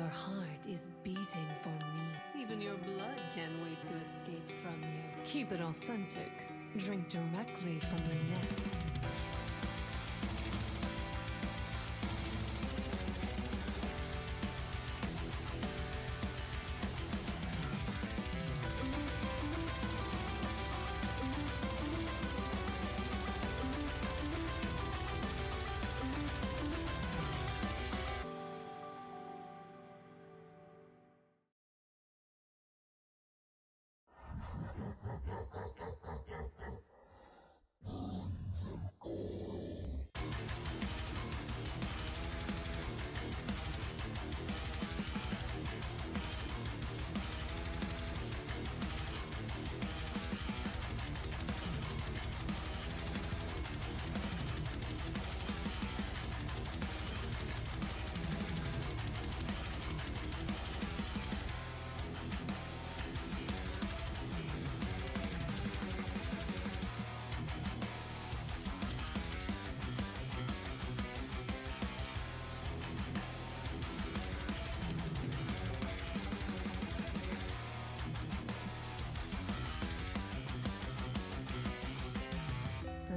Your heart is beating for me. Even your blood can't wait to escape from you. Keep it authentic. Drink directly from the neck.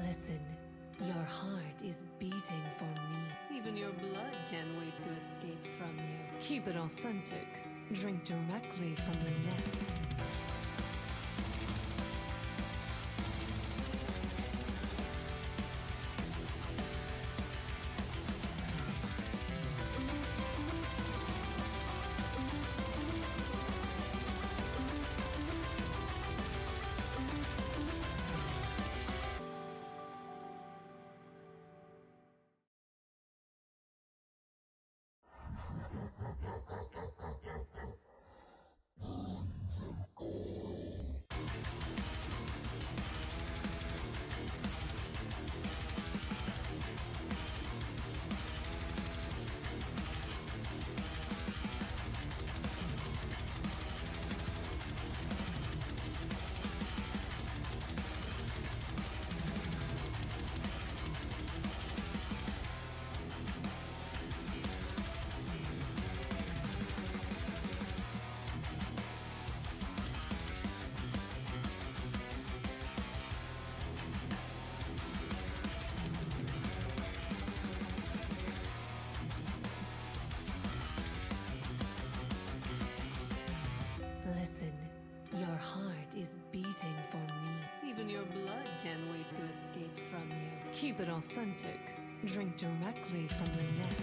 Listen, your heart is beating for me. Even your blood can't wait to escape from you. Keep it authentic. Drink directly from the neck. Listen, your heart is beating for me. Even your blood can't wait to escape from you. Keep it authentic. Drink directly from the neck.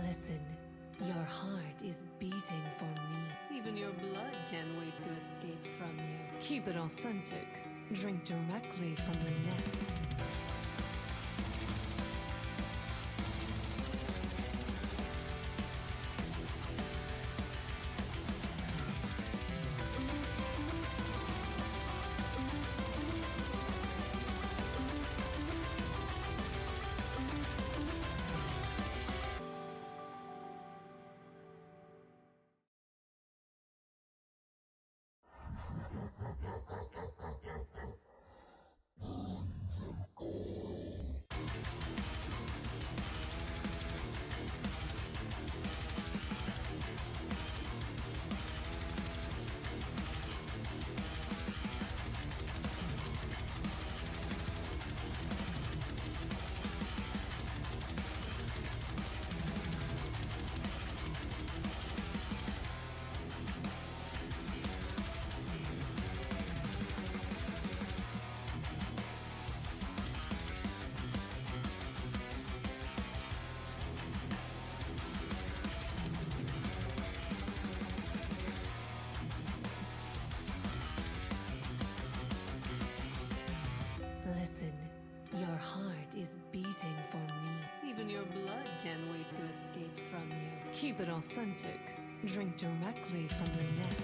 Listen, your heart is beating for me. Even your blood can't wait to escape from you. Keep it authentic. Drink directly from the neck. beating for me. Even your blood can't wait to escape from you. Keep it authentic. Drink directly from the neck.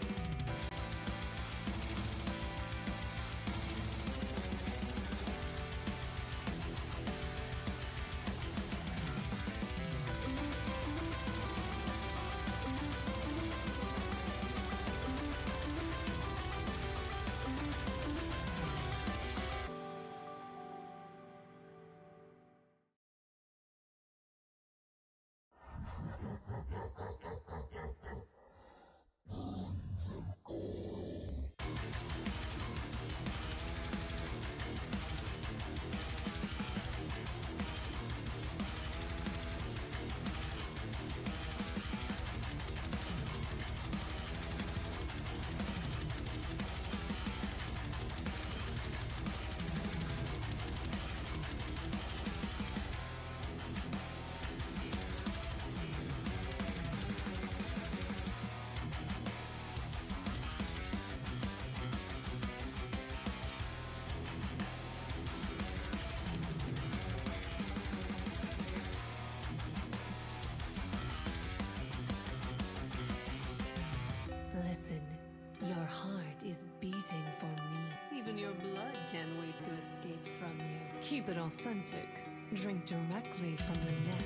Listen, your heart is beating for me. Even your blood can't wait to escape from you. Keep it authentic. Drink directly from the neck.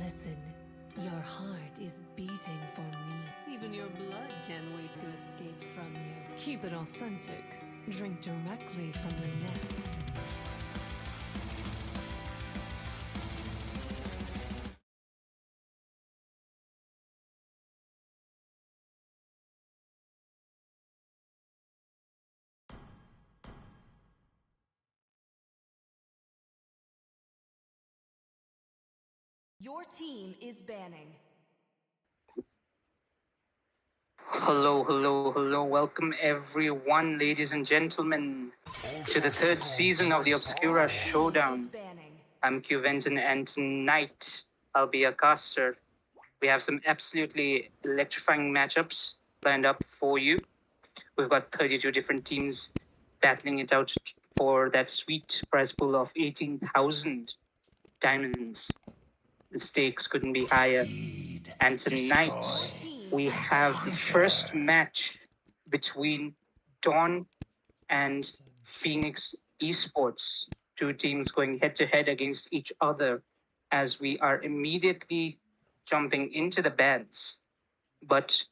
Listen, your heart is beating for me. Even your blood can't wait to escape from you. Keep it authentic. Drink directly from the neck. Your team is banning. Hello, hello, hello. Welcome everyone, ladies and gentlemen, to the third season of the Obscura Showdown. I'm Q Venton, and tonight I'll be a caster. We have some absolutely electrifying matchups lined up for you. We've got 32 different teams battling it out for that sweet prize pool of 18,000 diamonds. The stakes couldn't be higher. And tonight we have the first match between Dawn and Phoenix Esports. Two teams going head to head against each other as we are immediately jumping into the bans. But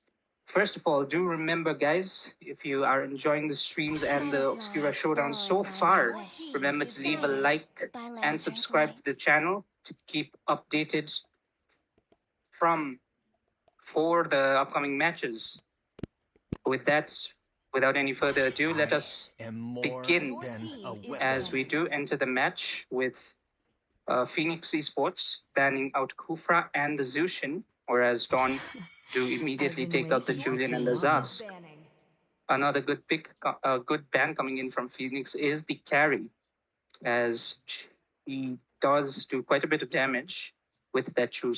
first of all, do remember, guys, if you are enjoying the streams and the Obscura Showdown so far, remember to leave a like and subscribe to the channel to keep updated for the upcoming matches. With that, without any further ado, let us begin as we do enter the match with Phoenix Esports banning out Kufra and the Zushin, whereas Dawn do immediately take out the Julian and the Zask. Another good pick, good ban coming in from Phoenix is the carry, as he does do quite a bit of damage with that true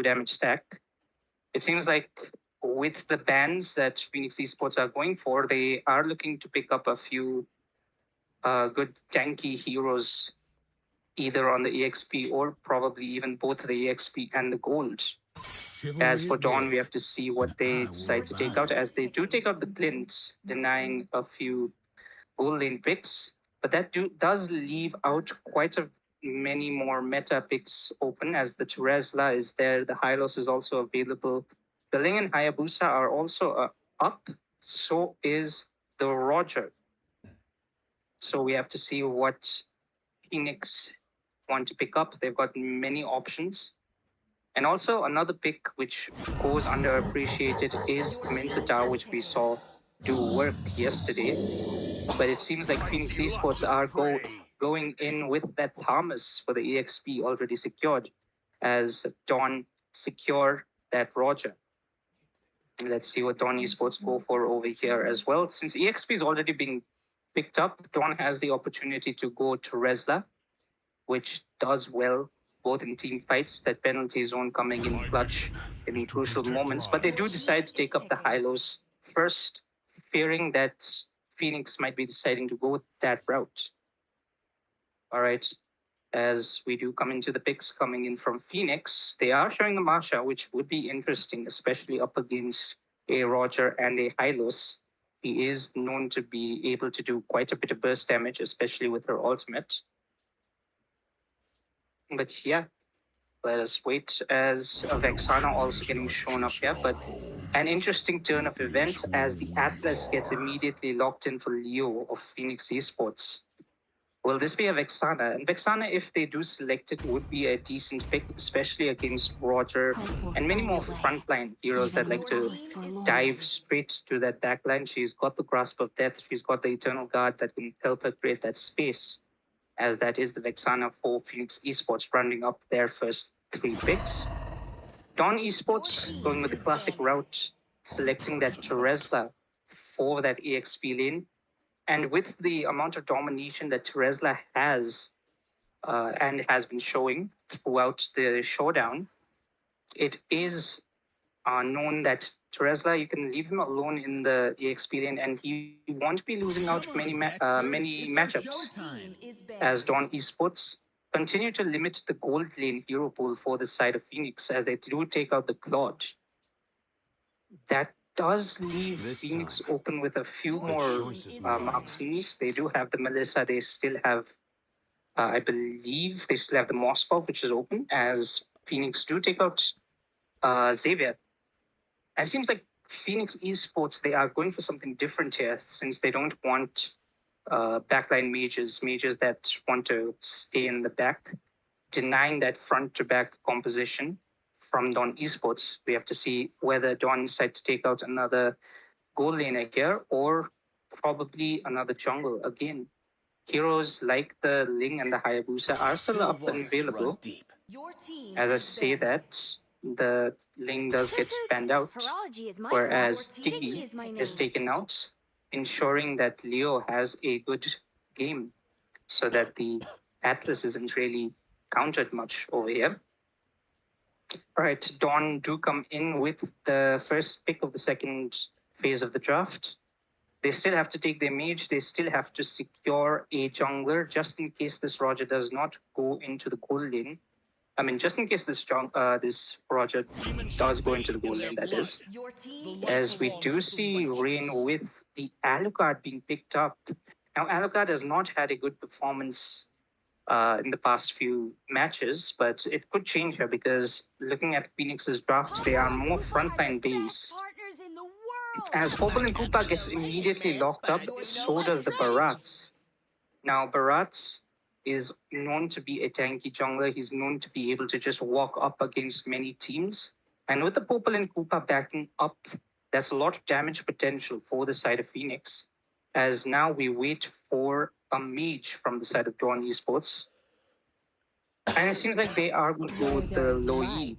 damage stack. It seems like with the bans that Phoenix Esports are going for, they are looking to pick up a few good tanky heroes either on the EXP or probably even both the EXP and the gold. As for Dawn, we have to see what they decide to take out, as they do take out the Glint, denying a few gold lane picks. But that does leave out quite a many more meta picks open, as the Teresla is there, the Hylos is also available. The Ling and Hayabusa are also up, so is the Roger. So we have to see what Phoenix want to pick up. They've got many options. And also another pick which goes underappreciated is Mensatao, which we saw do work yesterday. But it seems like Phoenix Esports are going in with that Thomas for the EXP already secured, as Dawn secure that Roger. Let's see what Dawn Esports go for over here as well. Since EXP is already being picked up, Dawn has the opportunity to go to Resla, which does well both in team fights, that penalty zone coming in clutch in crucial moments. But they do decide to take up the Hylos first, fearing that Phoenix might be deciding to go that route. All right. As we do come into the picks coming in from Phoenix, they are showing a Masha, which would be interesting, especially up against a Roger and a Hylos. He is known to be able to do quite a bit of burst damage, especially with her ultimate. But yeah, let us wait, as Vexana also getting shown up here. But an interesting turn of events, as the Atlas gets immediately locked in for Leo of Phoenix Esports. Will this be a Vexana? And Vexana, if they do select it, would be a decent pick, especially against Roger and many more frontline heroes that like to dive straight to that backline. She's got the Grasp of Death. She's got the Eternal Guard that can help her create that space, as that is the Vexana for Phoenix Esports, rounding up their first 3 picks. Dawn Esports going with the classic route, selecting that Teresla for that EXP lane. And with the amount of domination that Teresla has and has been showing throughout the showdown, it is known that Teresla, you can leave him alone in the EXP lane and he won't be losing out many matchups, as Dawn Esports continue to limit the gold lane hero pool for the side of Phoenix, as they do take out the Claude. That does leave Phoenix open with a few more marksmans. They do have the Melissa. They still have, I believe, they still have the Moskov, which is open, as Phoenix do take out Xavier. And it seems like Phoenix Esports, they are going for something different here, since they don't want backline mages that want to stay in the back, denying that front-to-back composition from Dawn Esports. We have to see whether Dawn decides to take out another gold laner here, or probably another jungle. Again, heroes like the Ling and the Hayabusa are still up and available. As I say that, the Ling does get spanned out, whereas Tiggy is taken out, ensuring that Leo has a good game, so that the Atlas isn't really countered much over here. All right, Dawn do come in with the first pick of the second phase of the draft. They still have to take their mage. They still have to secure a jungler, just in case this Roger does not go into the gold lane. I mean, just in case this Roger does go into the gold lane, that is. As we do see Rain with the Alucard being picked up. Now, Alucard has not had a good performance in the past few matches, but it could change here, because looking at Phoenix's draft, they are more frontline based. As Popol and Koopa gets immediately locked up, so does the Barats. Now, Barats is known to be a tanky jungler. He's known to be able to just walk up against many teams. And with the Popol and Koopa backing up, there's a lot of damage potential for the side of Phoenix. As now we wait for a mage from the side of Dawn Esports. And it seems like they are going to go with the low E,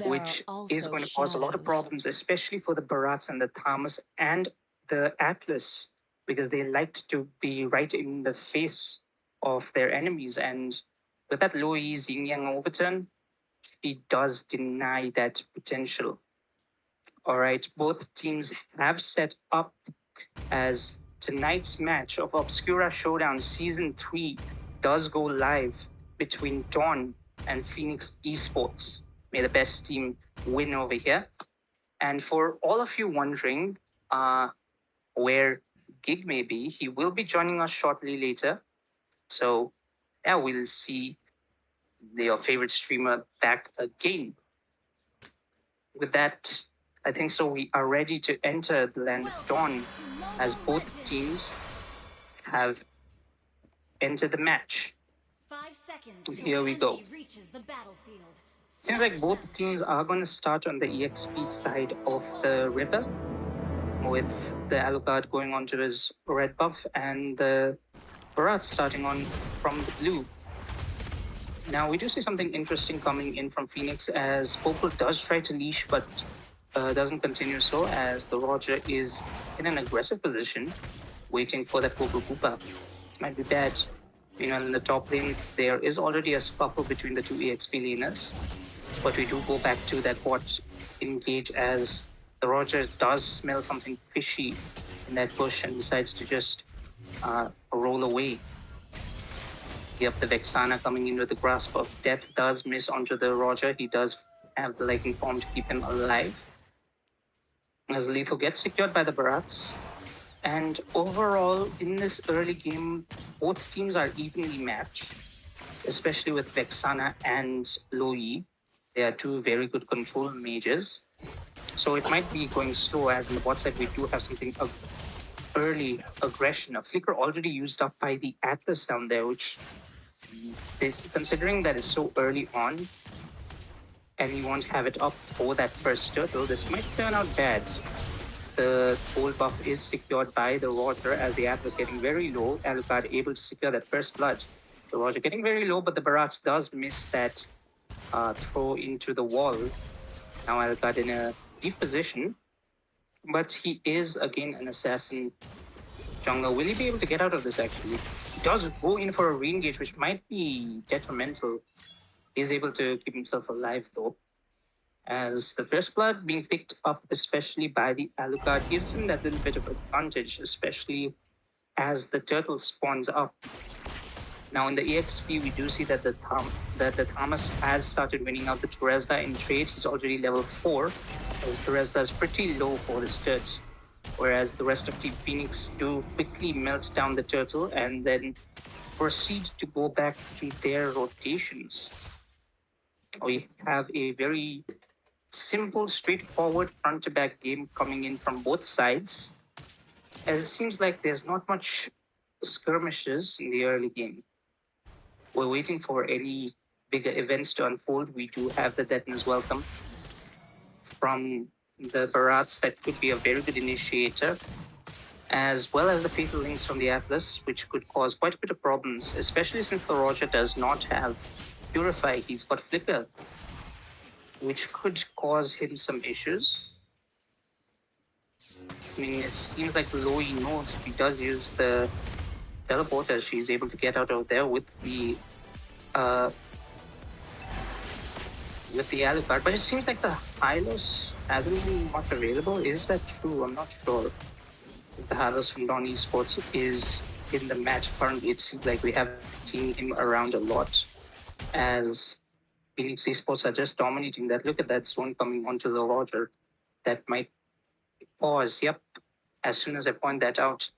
which is going to cause a lot of problems, especially for the Barats and the Thomas and the Atlas, because they liked to be right in the face of their enemies. And with that low E Yin Yang overturn, he does deny that potential. All right, both teams have set up, as tonight's match of Obscura Showdown Season 3 does go live between Dawn and Phoenix Esports. May the best team win over here. And for all of you wondering where Gig may be, he will be joining us shortly later. So yeah, we'll see your favorite streamer back again. With that, I think so we are ready to enter the land of Dawn as both teams have entered the match. 5 seconds. Here we go. Reaches the battlefield. Seems like both teams are going to start on the EXP side of the river, with the Alucard going on to his red buff and the Barat starting on from the blue. Now we do see something interesting coming in from Phoenix as Popol does try to leash but doesn't continue so, as the Roger is in an aggressive position waiting for that Popol Koopa. Might be bad. Meanwhile, in the top lane, there is already a scuffle between the two EXP laners. But we do go back to that bot engage as the Roger does smell something fishy in that bush and decides to just roll away. Yep, the Vexana coming in with the grasp of death does miss onto the Roger. He does have the lightning form to keep him alive. As lethal gets secured by the Barats. And overall, in this early game, both teams are evenly matched, especially with Vexana and Loi. They are two very good control mages. So it might be going slow, as on the bot side we do have something of early aggression. A flicker already used up by the Atlas down there, which, considering that it's so early on, and you won't have it up for that first turtle, this might turn out bad. The gold buff is secured by the Roger as the Atlas getting very low. Alucard able to secure that first blood. The Roger getting very low, but the Barats does miss that throw into the wall. Now Alucard in a deep position, but he is again an assassin jungler. Will he be able to get out of this actually? He does go in for a re-engage, which might be detrimental. He is able to keep himself alive though, as the first blood being picked up especially by the Alucard gives him that little bit of advantage, especially as the turtle spawns up. Now in the EXP we do see that the Thomas has started winning out the Teresla in trade. He's already level 4, as Teresla is pretty low for the stats, whereas the rest of Team Phoenix do quickly melt down the turtle and then proceed to go back to their rotations. We have a very simple, straightforward front-to-back game coming in from both sides, as it seems like there's not much skirmishes in the early game. We're waiting for any bigger events to unfold. We do have the Deton's Welcome from the Barats that could be a very good initiator, as well as the Fatal Links from the Atlas, which could cause quite a bit of problems, especially since the Roger does not have Purify. He's got Flicker, which could cause him some issues. I mean, it seems like Loi knows if he does use the teleporter, she's able to get out of there with the Alucard. But it seems like the Hylos hasn't been much available. Is that true? I'm not sure. If the Hylos from Dawn Esports is in the match currently, it seems like we haven't seen him around a lot, as Phoenix Esports are just dominating that. Look at that zone coming onto the Roger. That might pause. Yep. As soon as I point that out,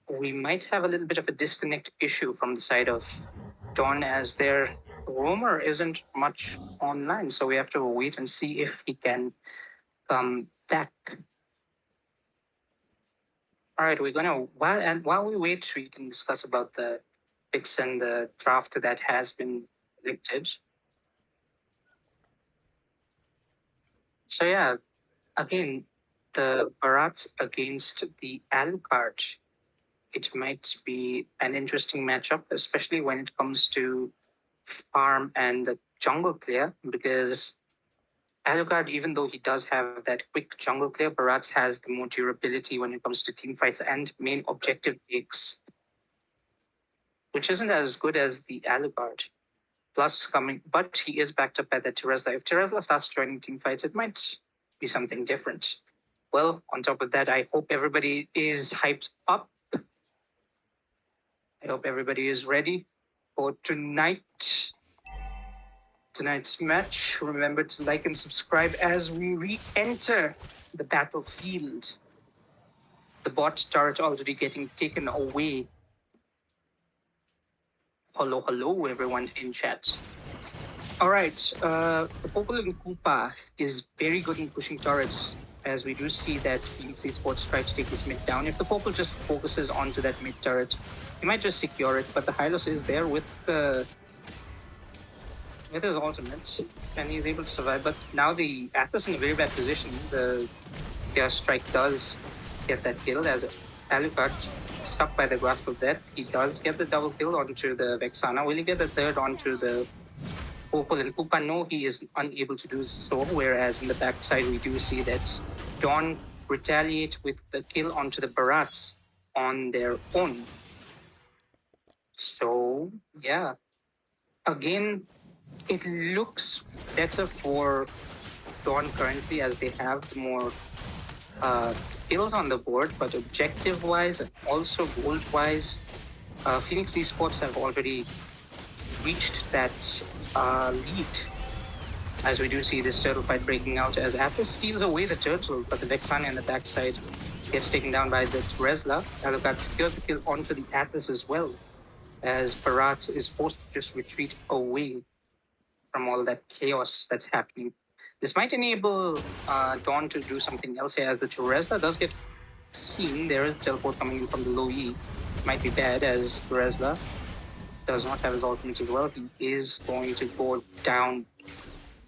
we might have a little bit of a disconnect issue from the side of Dawn, as their roamer isn't much online. So we have to wait and see if he can come back. All right, we're gonna while we wait, we can discuss about the picks and the draft that has been predicted. So yeah, again, the Barats against the Alucard. It might be an interesting matchup, especially when it comes to farm and the jungle clear, because Alucard, even though he does have that quick jungle clear, Barats has the more durability when it comes to team fights and main objective takes, which isn't as good as the Alucard. Plus but he is backed up by the Teresla. If Teresla starts joining team fights, it might be something different. Well, on top of that, I hope everybody is hyped up. I hope everybody is ready for tonight's match. Remember to like and subscribe as we re-enter the battlefield. The bot turret already getting taken away. Hello, everyone in chat. All right, the Popol and Koopa is very good in pushing turrets, as we do see that Phoenix Esports try to take this mid down. If the Popol just focuses onto that mid turret, he might just secure it, but the Hylos is there with his ultimate, and he's able to survive. But now the Atlas in a very bad position. The Chaos Strike does get that kill, as Alucard stuck by the grasp of death. He does get the double kill onto the Vexana. Will he get the third onto the Popol and Koopa? No, he is unable to do so, whereas in the backside we do see that Dawn retaliate with the kill onto the Barats on their own. So, yeah. Again, it looks better for Dawn currently, as they have more kills on the board, but objective-wise and also gold-wise, Phoenix Esports have already reached that lead. As we do see this turtle fight breaking out, as Atlas steals away the turtle, but the Vexana on the backside gets taken down by the Resla. Alucard secures the kill onto the Atlas as well, as Barat is forced to just retreat away from all that chaos that's happening. This might enable Dawn to do something else here, as the Resla does get seen. There is a teleport coming in from the low E. Might be bad, as Resla does not have his ultimate as well. He is going to go down.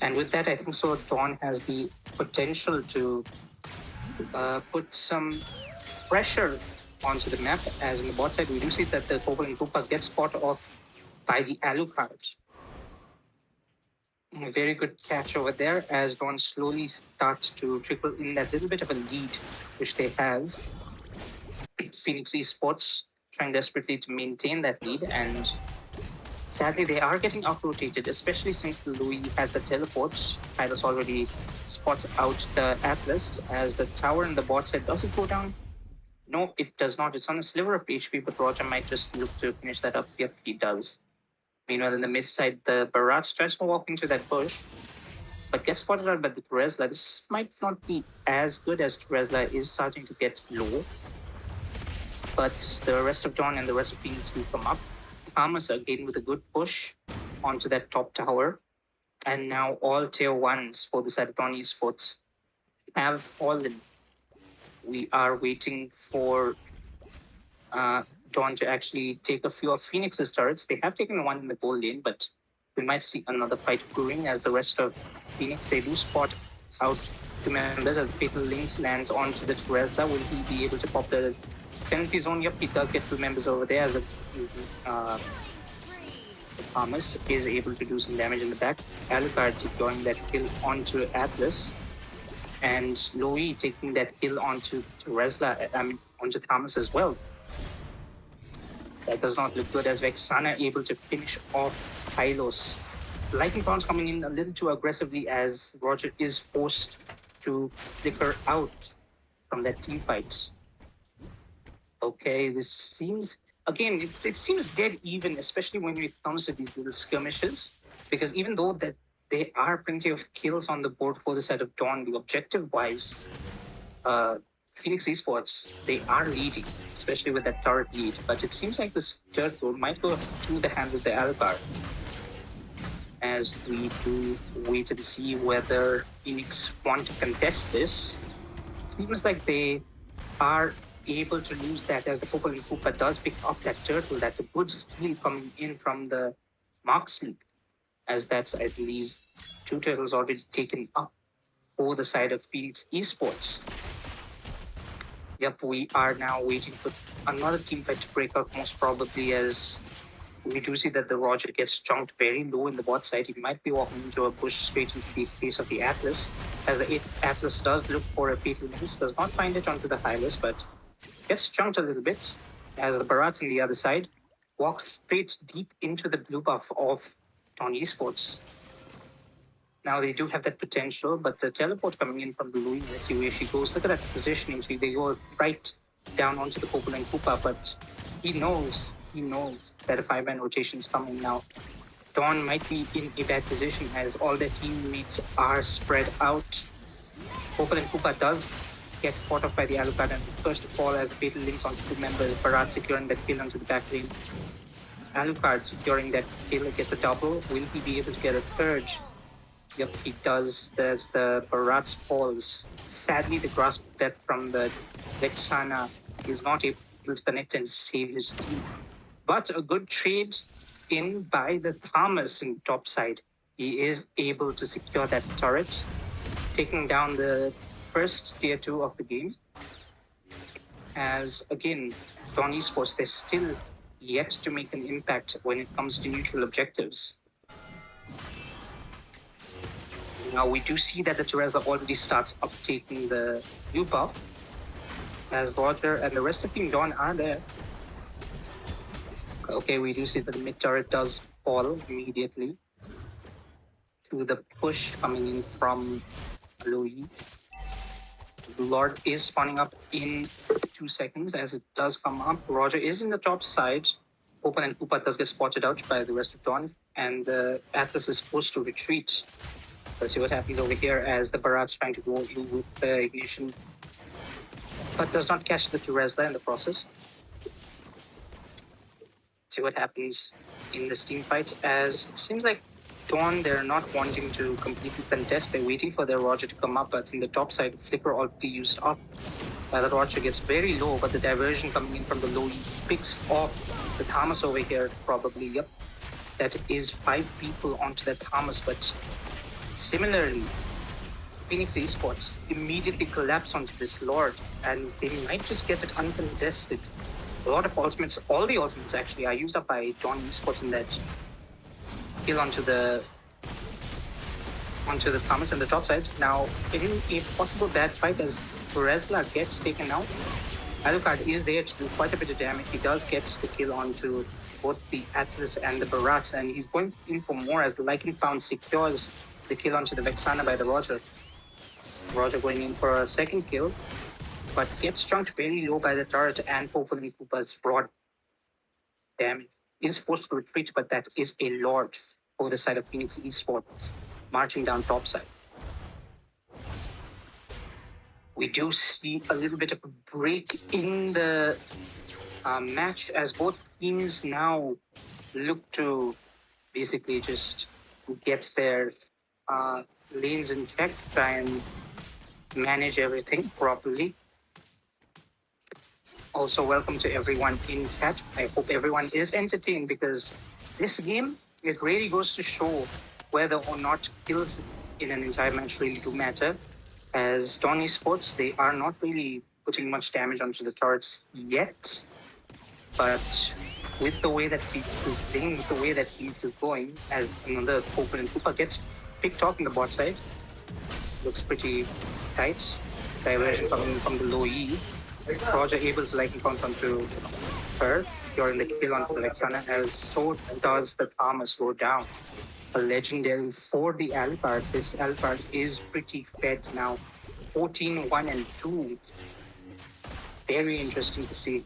And with that, I think so Dawn has the potential to put some pressure onto the map, as in the bot side we do see that the Popol and Koopa get spot off by the Alucard. A very good catch over there, as Dawn slowly starts to trickle in that little bit of a lead which they have. Phoenix Esports trying desperately to maintain that lead, and sadly they are getting out-rotated, especially since the Louis has the teleports. Hylos already spots out the Atlas, as the tower in the bot side. Does it go down? No, it does not. It's on a sliver of HP, but Roger might just look to finish that up. Yep, he does. Meanwhile, in the mid side, the Barat tries to walk into that bush, but gets spotted out by the Teresla. This might not be as good, as Teresla is starting to get low, but the rest of Dawn and the rest of Phoenix will come up. Thomas again with a good push onto that top tower, and now all tier 1s for the side of Dawn Esports have fallen. We are waiting for Dawn to actually take a few of Phoenix's turrets. They have taken one in the gold lane, but we might see another fight brewing, as the rest of Phoenix, they do spot out two members as Fatal Links lands onto the Teresla. Will he be able to pop the penalty zone? Yep, he does get two members over there, as the Thomas is able to do some damage in the back. Alucard securing that kill onto Atlas, and Louis taking that kill onto Teresla, onto Thomas as well. That does not look good, as Vexana able to finish off Hylos. Lightning Bounce coming in a little too aggressively, as Roger is forced to flicker out from that team fight. Okay, this seems, again, it seems dead even, especially when it comes to these little skirmishes, because even though that there are plenty of kills on the board for the side of Dawn, the objective-wise, Phoenix Esports, they are leading, especially with that turret lead. But it seems like this turtle might go through the hands of the Alucard, as we do wait and see whether Phoenix want to contest this. Seems like they are able to lose that, as the Popol and Koopa does pick up that turtle. That's a good steal coming in from the marksman, as that's, I believe, two turtles already taken up for the side of Phoenix Esports. Yep, we are now waiting for another team fight to break out, most probably, as we do see that the Roger gets chunked very low in the bot side. He might be walking into a bush straight into the face of the Atlas, as the Atlas does look for a fatal miss, does not find it onto the Hylos, but gets chunked a little bit, as the Barats on the other side walk straight deep into the blue buff of Dawn Esports. Now they do have that potential, but the teleport coming in from the Louis, let's see where she goes. Look at that positioning. They go right down onto the Popol and Koopa, but he knows he knows that a 5-man rotation is coming now. Dawn might be in a bad position as all their teammates are spread out. Opal and Koopa does get caught off by the Alucard and first to fall as Fatal links onto two members, Bharat securing that kill onto the back lane. Alucard securing that kill gets a double. Will he be able to get a third? Yep, he does. There's the Bharat's falls. Sadly, the grasp of death from the Vexana is not able to connect and save his team. But a good trade in by the Thomas in top side. He is able to secure that turret, taking down the first tier 2 of the game. As again, Dawn Esports, they're still yet to make an impact when it comes to neutral objectives. Now we do see that the Teresa already starts uptaking the new buff, as Roger and the rest of Team Dawn are there. Okay, we do see that the mid turret does fall immediately to the push coming in from Louis. The Lord is spawning up in 2 seconds as it does come up. Roger is in the top side. Open and Koopa does get spotted out by the rest of Dawn, and the Atlas is forced to retreat. Let's see what happens over here as the Bharat's trying to go in with the ignition, but does not catch the Teresa in the process. See what happens in this team fight, as it seems like Dawn, they're not wanting to completely contest. They're waiting for their Roger to come up, but in the top side, Flipper already used up. The Roger gets very low, but the diversion coming in from the low picks off the Thomas over here, probably. Yep, that is 5 people onto that Thomas, but similarly, Phoenix Esports immediately collapse onto this Lord, and they might just get it uncontested. A lot of ultimates, all the ultimates actually, are used up by Dawn Esports in that kill onto the Thomas on the top side. Now, in a possible bad fight as Resla gets taken out, Alucard is there to do quite a bit of damage. He does get the kill onto both the Atlas and the Bharat, and he's going in for more as the Lycan Pound secures the kill onto the Vexana by the Roger. Roger going in for a second kill, but gets chunked very low by the turret and hopefully Koopa's broad damage. Is forced to retreat, but that is a Lord over the side of Phoenix Esports, marching down top side. We do see a little bit of a break in the match as both teams now look to basically just get their lanes in check, try and manage everything properly. Also, welcome to everyone in chat. I hope everyone is entertained because this game, it really goes to show whether or not kills in an entire match really do matter. As Dawn Esports, they are not really putting much damage onto the turrets yet. But with the way that Phoenix is playing, with the way that Phoenix is going, as another Open and Koopa gets picked off in the bot side, looks pretty tight. Diversion coming from the low E. Roger able to Lightning Pounce onto her, securing the kill onto the Vexana, as so does the Thomas go down. A legendary for the Alucard. This Alucard is pretty fed now. 14-1-2. Very interesting to see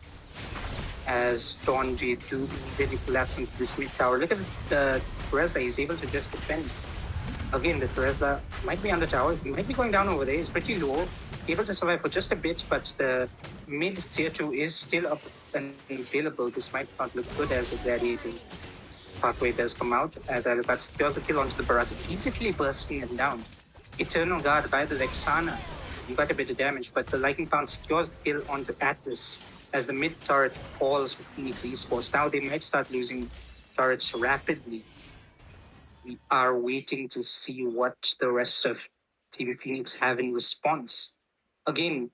as Dawn G do really collapse into this mid tower. Look at the Teresa, he's able to just defend. Again, the Teresa might be on the tower, he might be going down over there, he's pretty low. Able to survive for just a bit, but the mid tier 2 is still up and available. This might not look good as the gladiating pathway does come out, as Alucard secures the kill onto the Bharat, easily bursting it down. Eternal Guard by the Vexana, got a bit of damage, but the Lightning Pound secures the kill onto Atlas as the mid turret falls with Phoenix Esports. Now they might start losing turrets rapidly. We are waiting to see what the rest of Team Phoenix have in response. Again,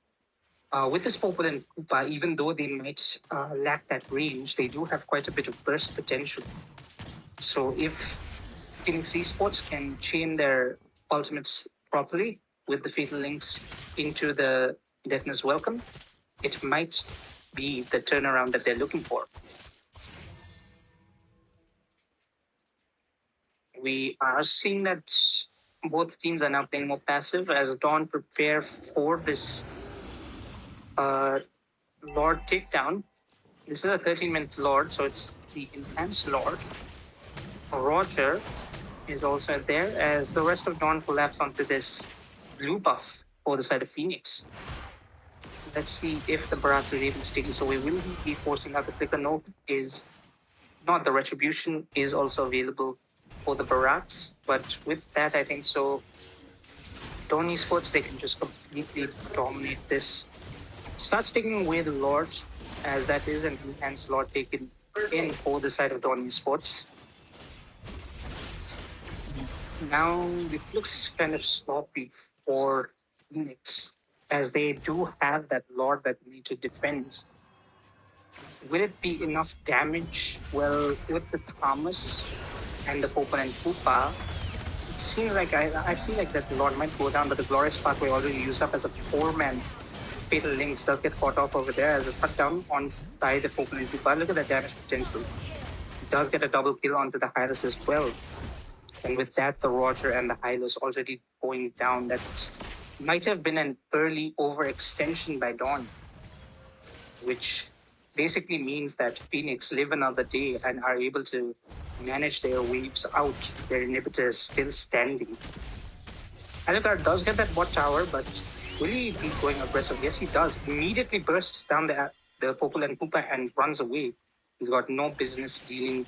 with this Popol and Koopa, even though they might lack that range, they do have quite a bit of burst potential. So if Phoenix Esports can chain their ultimates properly with the Fatal Links into the Deathness Welcome, it might be the turnaround that they're looking for. We are seeing that both teams are now playing more passive as Dawn prepare for this Lord takedown. This is a 13-minute Lord, so it's the enhanced Lord. Roger is also there as the rest of Dawn collapse onto this blue buff for the side of Phoenix. Let's see if the Barats is able to take this away. Will he be forcing out the flicker? No, is not. The Retribution is also available for the Barats, but with that, I think so. Dawn Esports, they can just completely dominate this. Starts taking away the Lord, as that is an enhanced Lord taken in for the side of Dawn Esports. Now it looks kind of sloppy for Phoenix, as they do have that Lord that they need to defend. Will it be enough damage? Well, with the Thomas and the Popper and Koopa, it seems like I feel like that Lord might go down, but the Glorious Pathway already used up as a 4-man. Fatal Links does get caught off over there as a cut down on by the Popper and Koopa. Look at that damage potential. It does get a double kill onto the Hylas as well. And with that, the Roger and the Hylas already going down. That might have been an early overextension by Dawn, which basically means that Phoenix live another day and are able to manage their waves out. Their inhibitor is still standing. Alucard does get that bot tower, but will he be going aggressive? Yes, he does. Immediately bursts down the Popol and Koopa and runs away. He's got no business dealing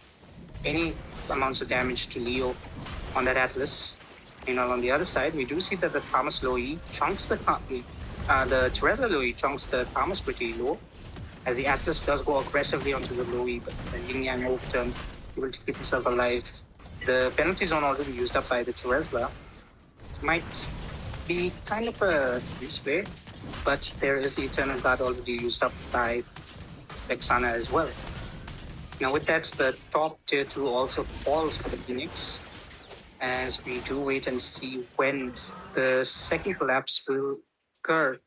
any amounts of damage to Leo on that Atlas. Meanwhile, on the other side, we do see that the Thomas Lowy chunks the Teresa Lowy chunks the Thomas pretty low, as the Atlas does go aggressively onto the Lowy, but the Yin Yang overturn, able to keep himself alive. The penalty zone already used up by the Teresa. It might be kind of a misway, but there is the Eternal Guard already used up by Vexana as well. Now with that, the top tier 2 also falls for the Phoenix, as we do wait and see when the second collapse will occur.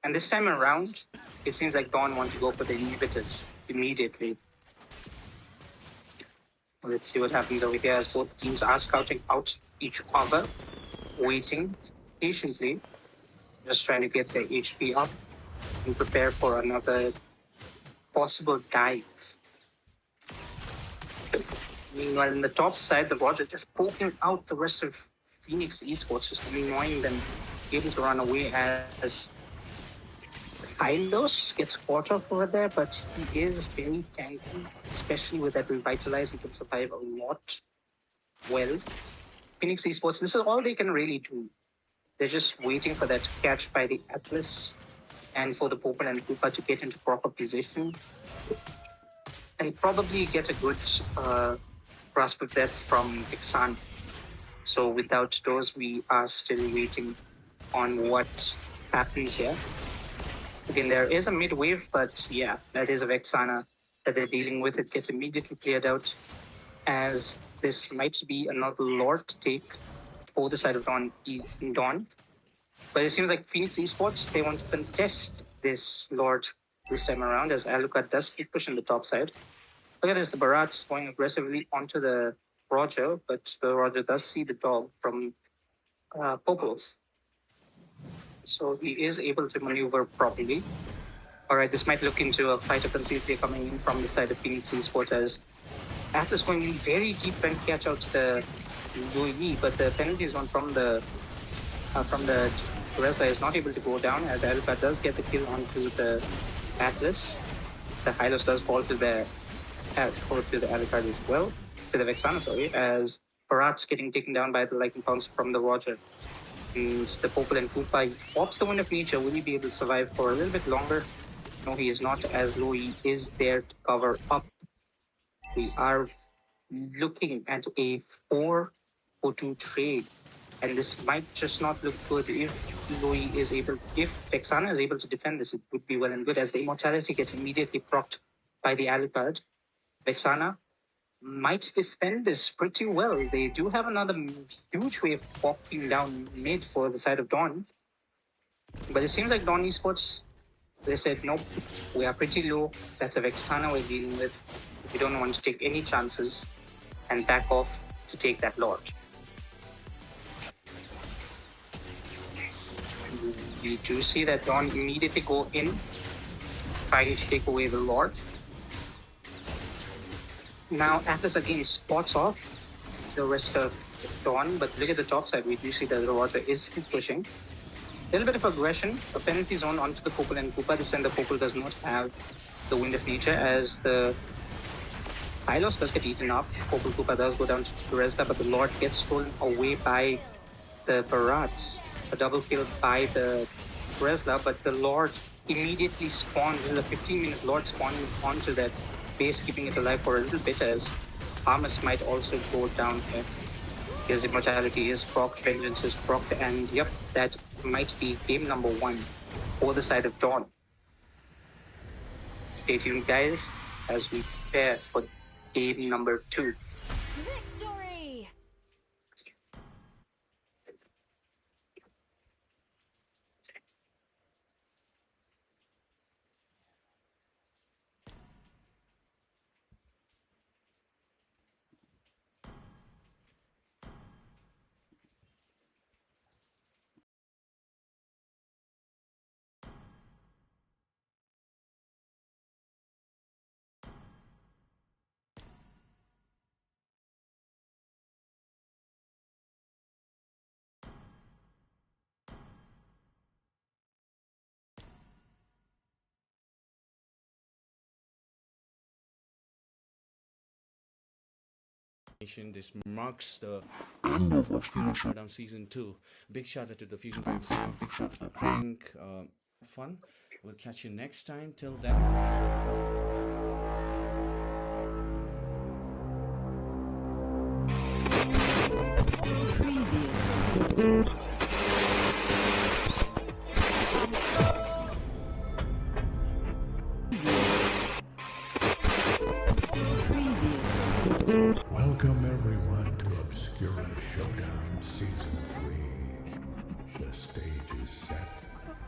And this time around, it seems like Dawn want to go for the inhibitors immediately. Let's see what happens over here as both teams are scouting out each other, waiting patiently, just trying to get their HP up and prepare for another possible dive. Meanwhile, on the top side, the Roger just poking out the rest of Phoenix Esports, just annoying them, able to run away as Hylos gets caught off over there, but he is very tanky, especially with that Revitalize. He can survive a lot well. Phoenix Esports, this is all they can really do. They're just waiting for that catch by the Atlas and for the Popel and Koopa to get into proper position and probably get a good grasp of that from Ixan. So without those, we are still waiting on what happens here. Again, there is a mid wave, but yeah, that is a Vexana that they're dealing with. It gets immediately cleared out, as this might be another Lord take for the side of Dawn. But it seems like Phoenix Esports, they want to contest this Lord this time around, as Alucard does keep pushing the top side. Look at this, the Barats going aggressively onto the Roger, but the Roger does see the dog from Popos. So he is able to maneuver properly. Alright, this might look into a fight of conceivably coming in from the side of Phoenix Esports, as Atlas going in very deep and catch out the Louis, but the penalty zone from the Teresa is not able to go down, as Alpha does get the kill onto the Atlas. The Hylos does fall to the Alucard as well, to the Vexana, sorry, as Barat's getting taken down by the Lightning Pounce from the Roger. And the Popel and Koopa pops the Wind of Nature. Will he be able to survive for a little bit longer? No, he is not, as Louis is there to cover up. We are looking at a 4-4-2 trade, and this might just not look good if Vexana is able to defend this. It would be well and good, as the Immortality gets immediately procced by the Alucard. Vexana might defend this pretty well. They do have another huge wave popping down mid for the side of Dawn, but it seems like Dawn Esports, they said, nope, we are pretty low. That's a Vexana we're dealing with. We don't want to take any chances and back off to take that Lord. You do see that Dawn immediately go in, trying to take away the Lord. Now Atlas again spots off the rest of Dawn, but look at the top side. We do see that the water is pushing. A little bit of aggression, a penalty zone onto the Popol and Koopa. This time the Popol does not have the Wind of Nature as the Hylos does get eaten up. Popol Koopa does go down to Resda, but the Lord gets stolen away by the Barats. A double kill by the Resla, but the Lord immediately spawns. This is a 15-minute Lord spawning onto that base, keeping it alive for a little bit as Hamas might also go down here. His immortality is procced, vengeance is procced, and yep, that might be game number 1 for the side of Dawn. Stay tuned, guys, as we prepare for game number 2. Victory! This marks the end of Obscura Showdown Season 2. Big shout out to the Fusion Prime fam. Big shout out to Crank. Fun. We'll catch you next time. Till then. Welcome everyone to Obscura Showdown Season 3. The stage is set,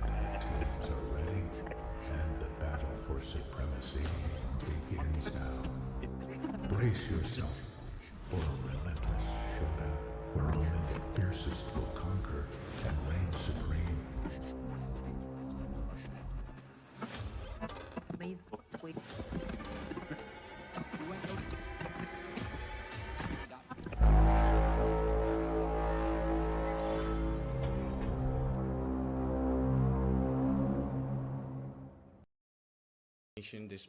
the teams are ready, and the battle for supremacy begins now. Brace yourself for a relentless showdown where only the fiercest will conquer and reign supreme. This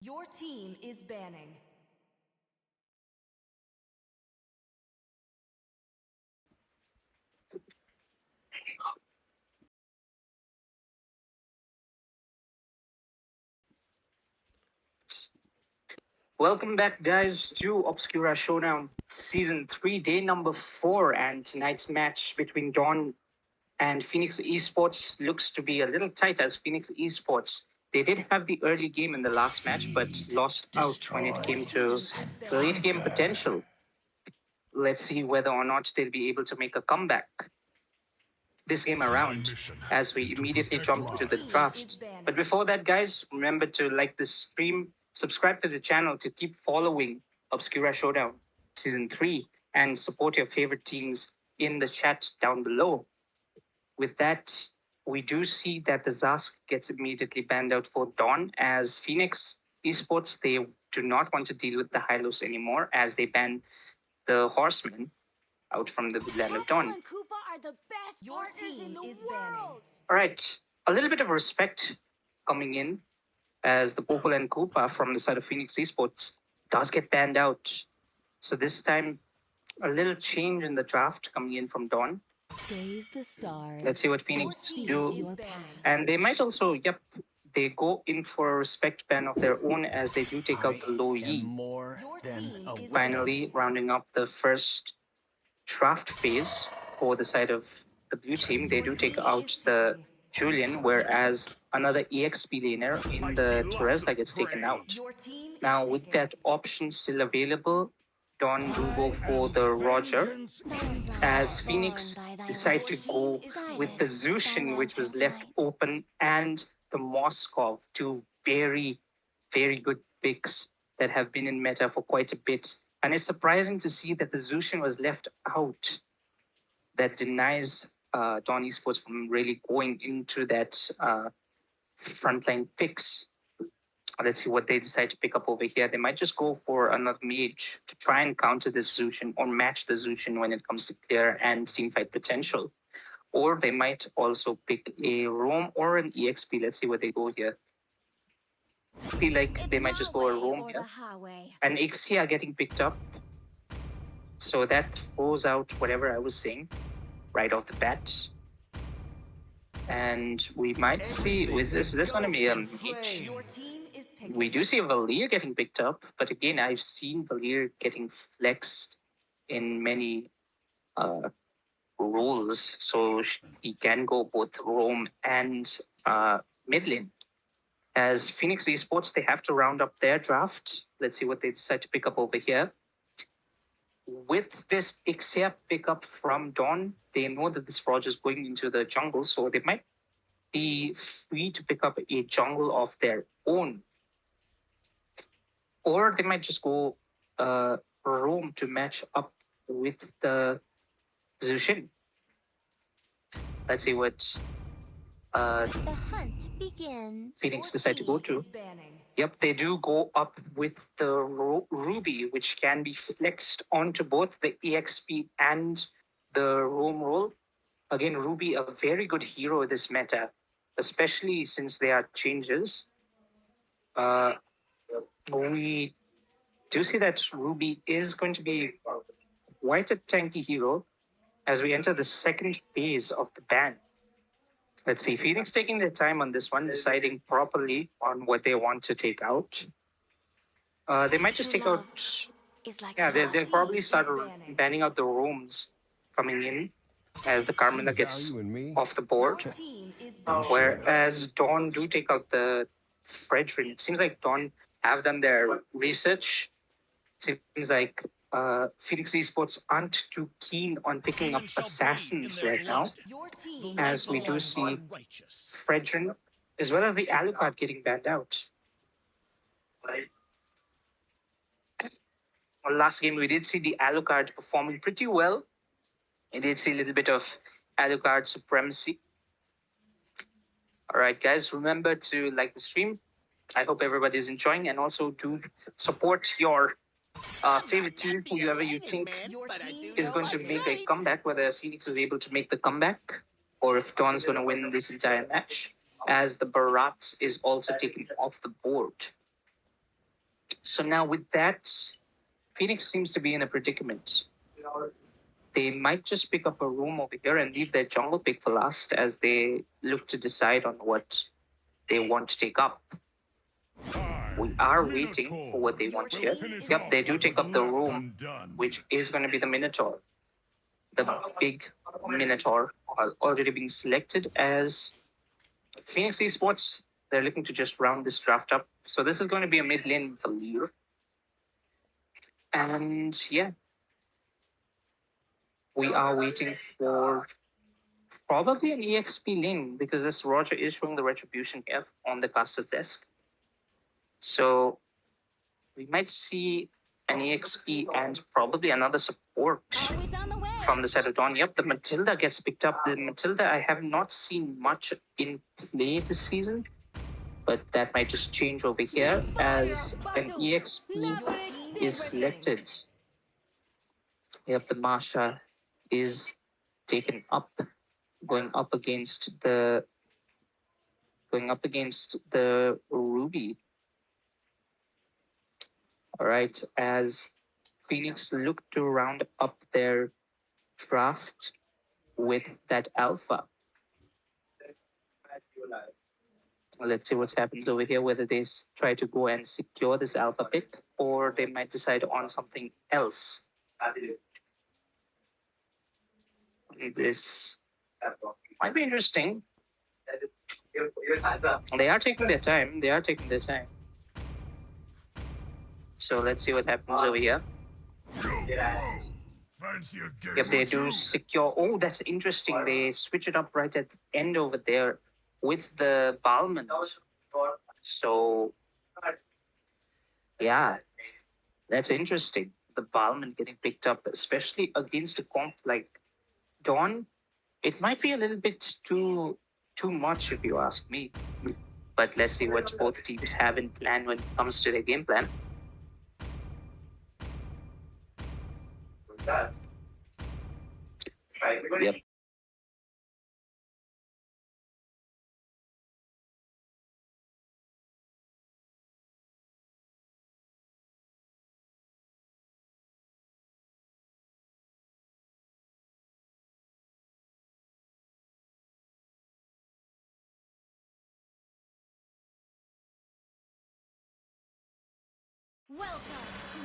Your team is banning. Welcome back, guys, to Obscura Showdown Season 3, day number 4, and tonight's match between Dawn and Phoenix Esports looks to be a little tight as Phoenix Esports, they did have the early game in the last match, but lost out when it came to the late game potential. Let's see whether or not they'll be able to make a comeback this game around as we immediately jump into the draft. But before that, guys, remember to like this stream, subscribe to the channel to keep following Obscura Showdown Season 3, and support your favorite teams in the chat down below. With that, we do see that the Zask gets immediately banned out for Dawn, as Phoenix Esports, they do not want to deal with the Hylos anymore as they ban the Horsemen out from the land of Dawn. And Koopa are the best partners in the world. All right, a little bit of respect coming in as the Popol and Koopa from the side of Phoenix Esports does get banned out. So this time, a little change in the draft coming in from Dawn. Gaze the stars. Let's see what Your Phoenix team do. is banning. And they might also, they go in for a respect ban of their own as they do take out the low Yi. More Your than team a is Finally, rounding up the first draft phase for the side of the blue team, they do take out the Julian, whereas another EXP laner in the Teresa gets taken out. Your team is Now, with picking. that option still available, Dawn do go for the Roger, as Phoenix decide to go with the Zushin, which was left open, and the Moskov, two very, very good picks that have been in meta for quite a bit. And it's surprising to see that the Zushin was left out. That denies Dawn Esports from really going into that frontline picks. Let's see what they decide to pick up over here. They might just go for another mage to try and counter this Zushin or match the Zushin when it comes to clear and teamfight potential. Or they might also pick a Roam or an EXP. Let's see what they go here. I feel like they might just go a Roam here. And Ixia getting picked up. So that throws out whatever I was saying right off the bat. And we might see, is this going to be a mage? Your team is picking. We do see Valir getting picked up, but again, I've seen Valir getting flexed in many roles, so he can go both roam and mid lane. As Phoenix Esports, they have to round up their draft. Let's see what they decide to pick up over here. With this Ixia pickup from Dawn, they know that this Roger is going into the jungle, so they might be free to pick up a jungle of their own. Or they might just go roam to match up with the Zushin. Let's see what The hunt begins. Phoenix decide to go Your team to. is banning. Yep, they do go up with the Ruby, which can be flexed onto both the EXP and the roam role. Again, Ruby, a very good hero this meta, especially since there are changes. We do see that Ruby is going to be quite a tanky hero as we enter the second phase of the ban. Let's see, Phoenix taking their time on this one, deciding properly on what they want to take out. They might just take out, they'll probably start banning out the roams coming in as the Carmina gets off the board. Your team is banning. Whereas Dawn do take out the Fredrin. It seems like Dawn have done their research. Seems like Phoenix Esports aren't too keen on picking up assassins right now, Your team as is we do banning. see Fredrin as well as the Alucard getting banned out. Last game, we did see the Alucard performing pretty well. We did see a little bit of Alucard supremacy. All right, guys, remember to like the stream. I hope everybody's enjoying, and also to support your favorite team, whoever you think Your team is going to make a comeback, whether Phoenix is able to make the comeback or if Dawn's going to win this entire match, as the Barats is also taken off the board. So now with that, Phoenix seems to be in a predicament. They might just pick up a room over here and leave their jungle pick for last as they look to decide on what they want to take up. We are waiting for what they want here. Yep, they do take up the room, which is going to be the Minotaur. The big Minotaur already being selected as Phoenix Esports. They're looking to just round this draft up. So this is going to be a mid lane Valir. And yeah, we are waiting for probably an EXP lane because this Roger is showing the retribution here on the caster's desk. So we might see an EXP and probably another support Always on the way. from the side of Dawn. Yep, the Matilda gets picked up. The Matilda I have not seen much in play this season, but that might just change over here as an EXP is selected. Yep, the Marsha is taken up, going up against the going up against the Ruby. All right, as Phoenix look to round up their draft with that alpha. Let's see what happens over here, whether they try to go and secure this alpha pick or they might decide on something else. This might be interesting. They are taking their time. They are taking their time. So let's see what happens over here. Yep, they do secure. Oh, that's interesting. They switch it up right at the end over there with the Balman. So, yeah, that's interesting. The Balman getting picked up, especially against a comp like Dawn. It might be a little bit too much if you ask me. But let's see what both teams have in plan when it comes to their game plan. Yep.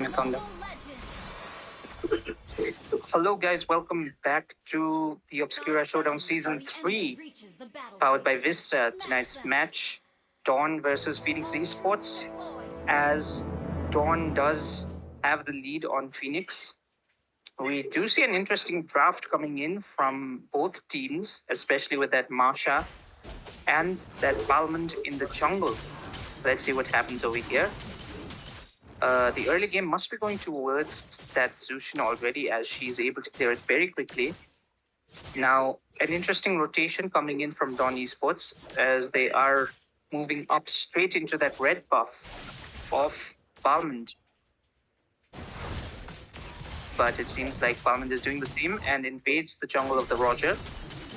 Welcome to Legends. Hello guys, welcome back to the Obscura Showdown Season 3, powered by Vista. Tonight's match, Dawn versus Phoenix Esports, as Dawn does have the lead on Phoenix. We do see an interesting draft coming in from both teams, especially with that Marsha and that Balmond in the jungle. Let's see what happens over here. The early game must be going towards that Zushin already, as she's able to clear it very quickly. Now, an interesting rotation coming in from Dawn Esports, as they are moving up straight into that red buff of Balmond. But it seems like Balmond is doing the same and invades the jungle of the Roger.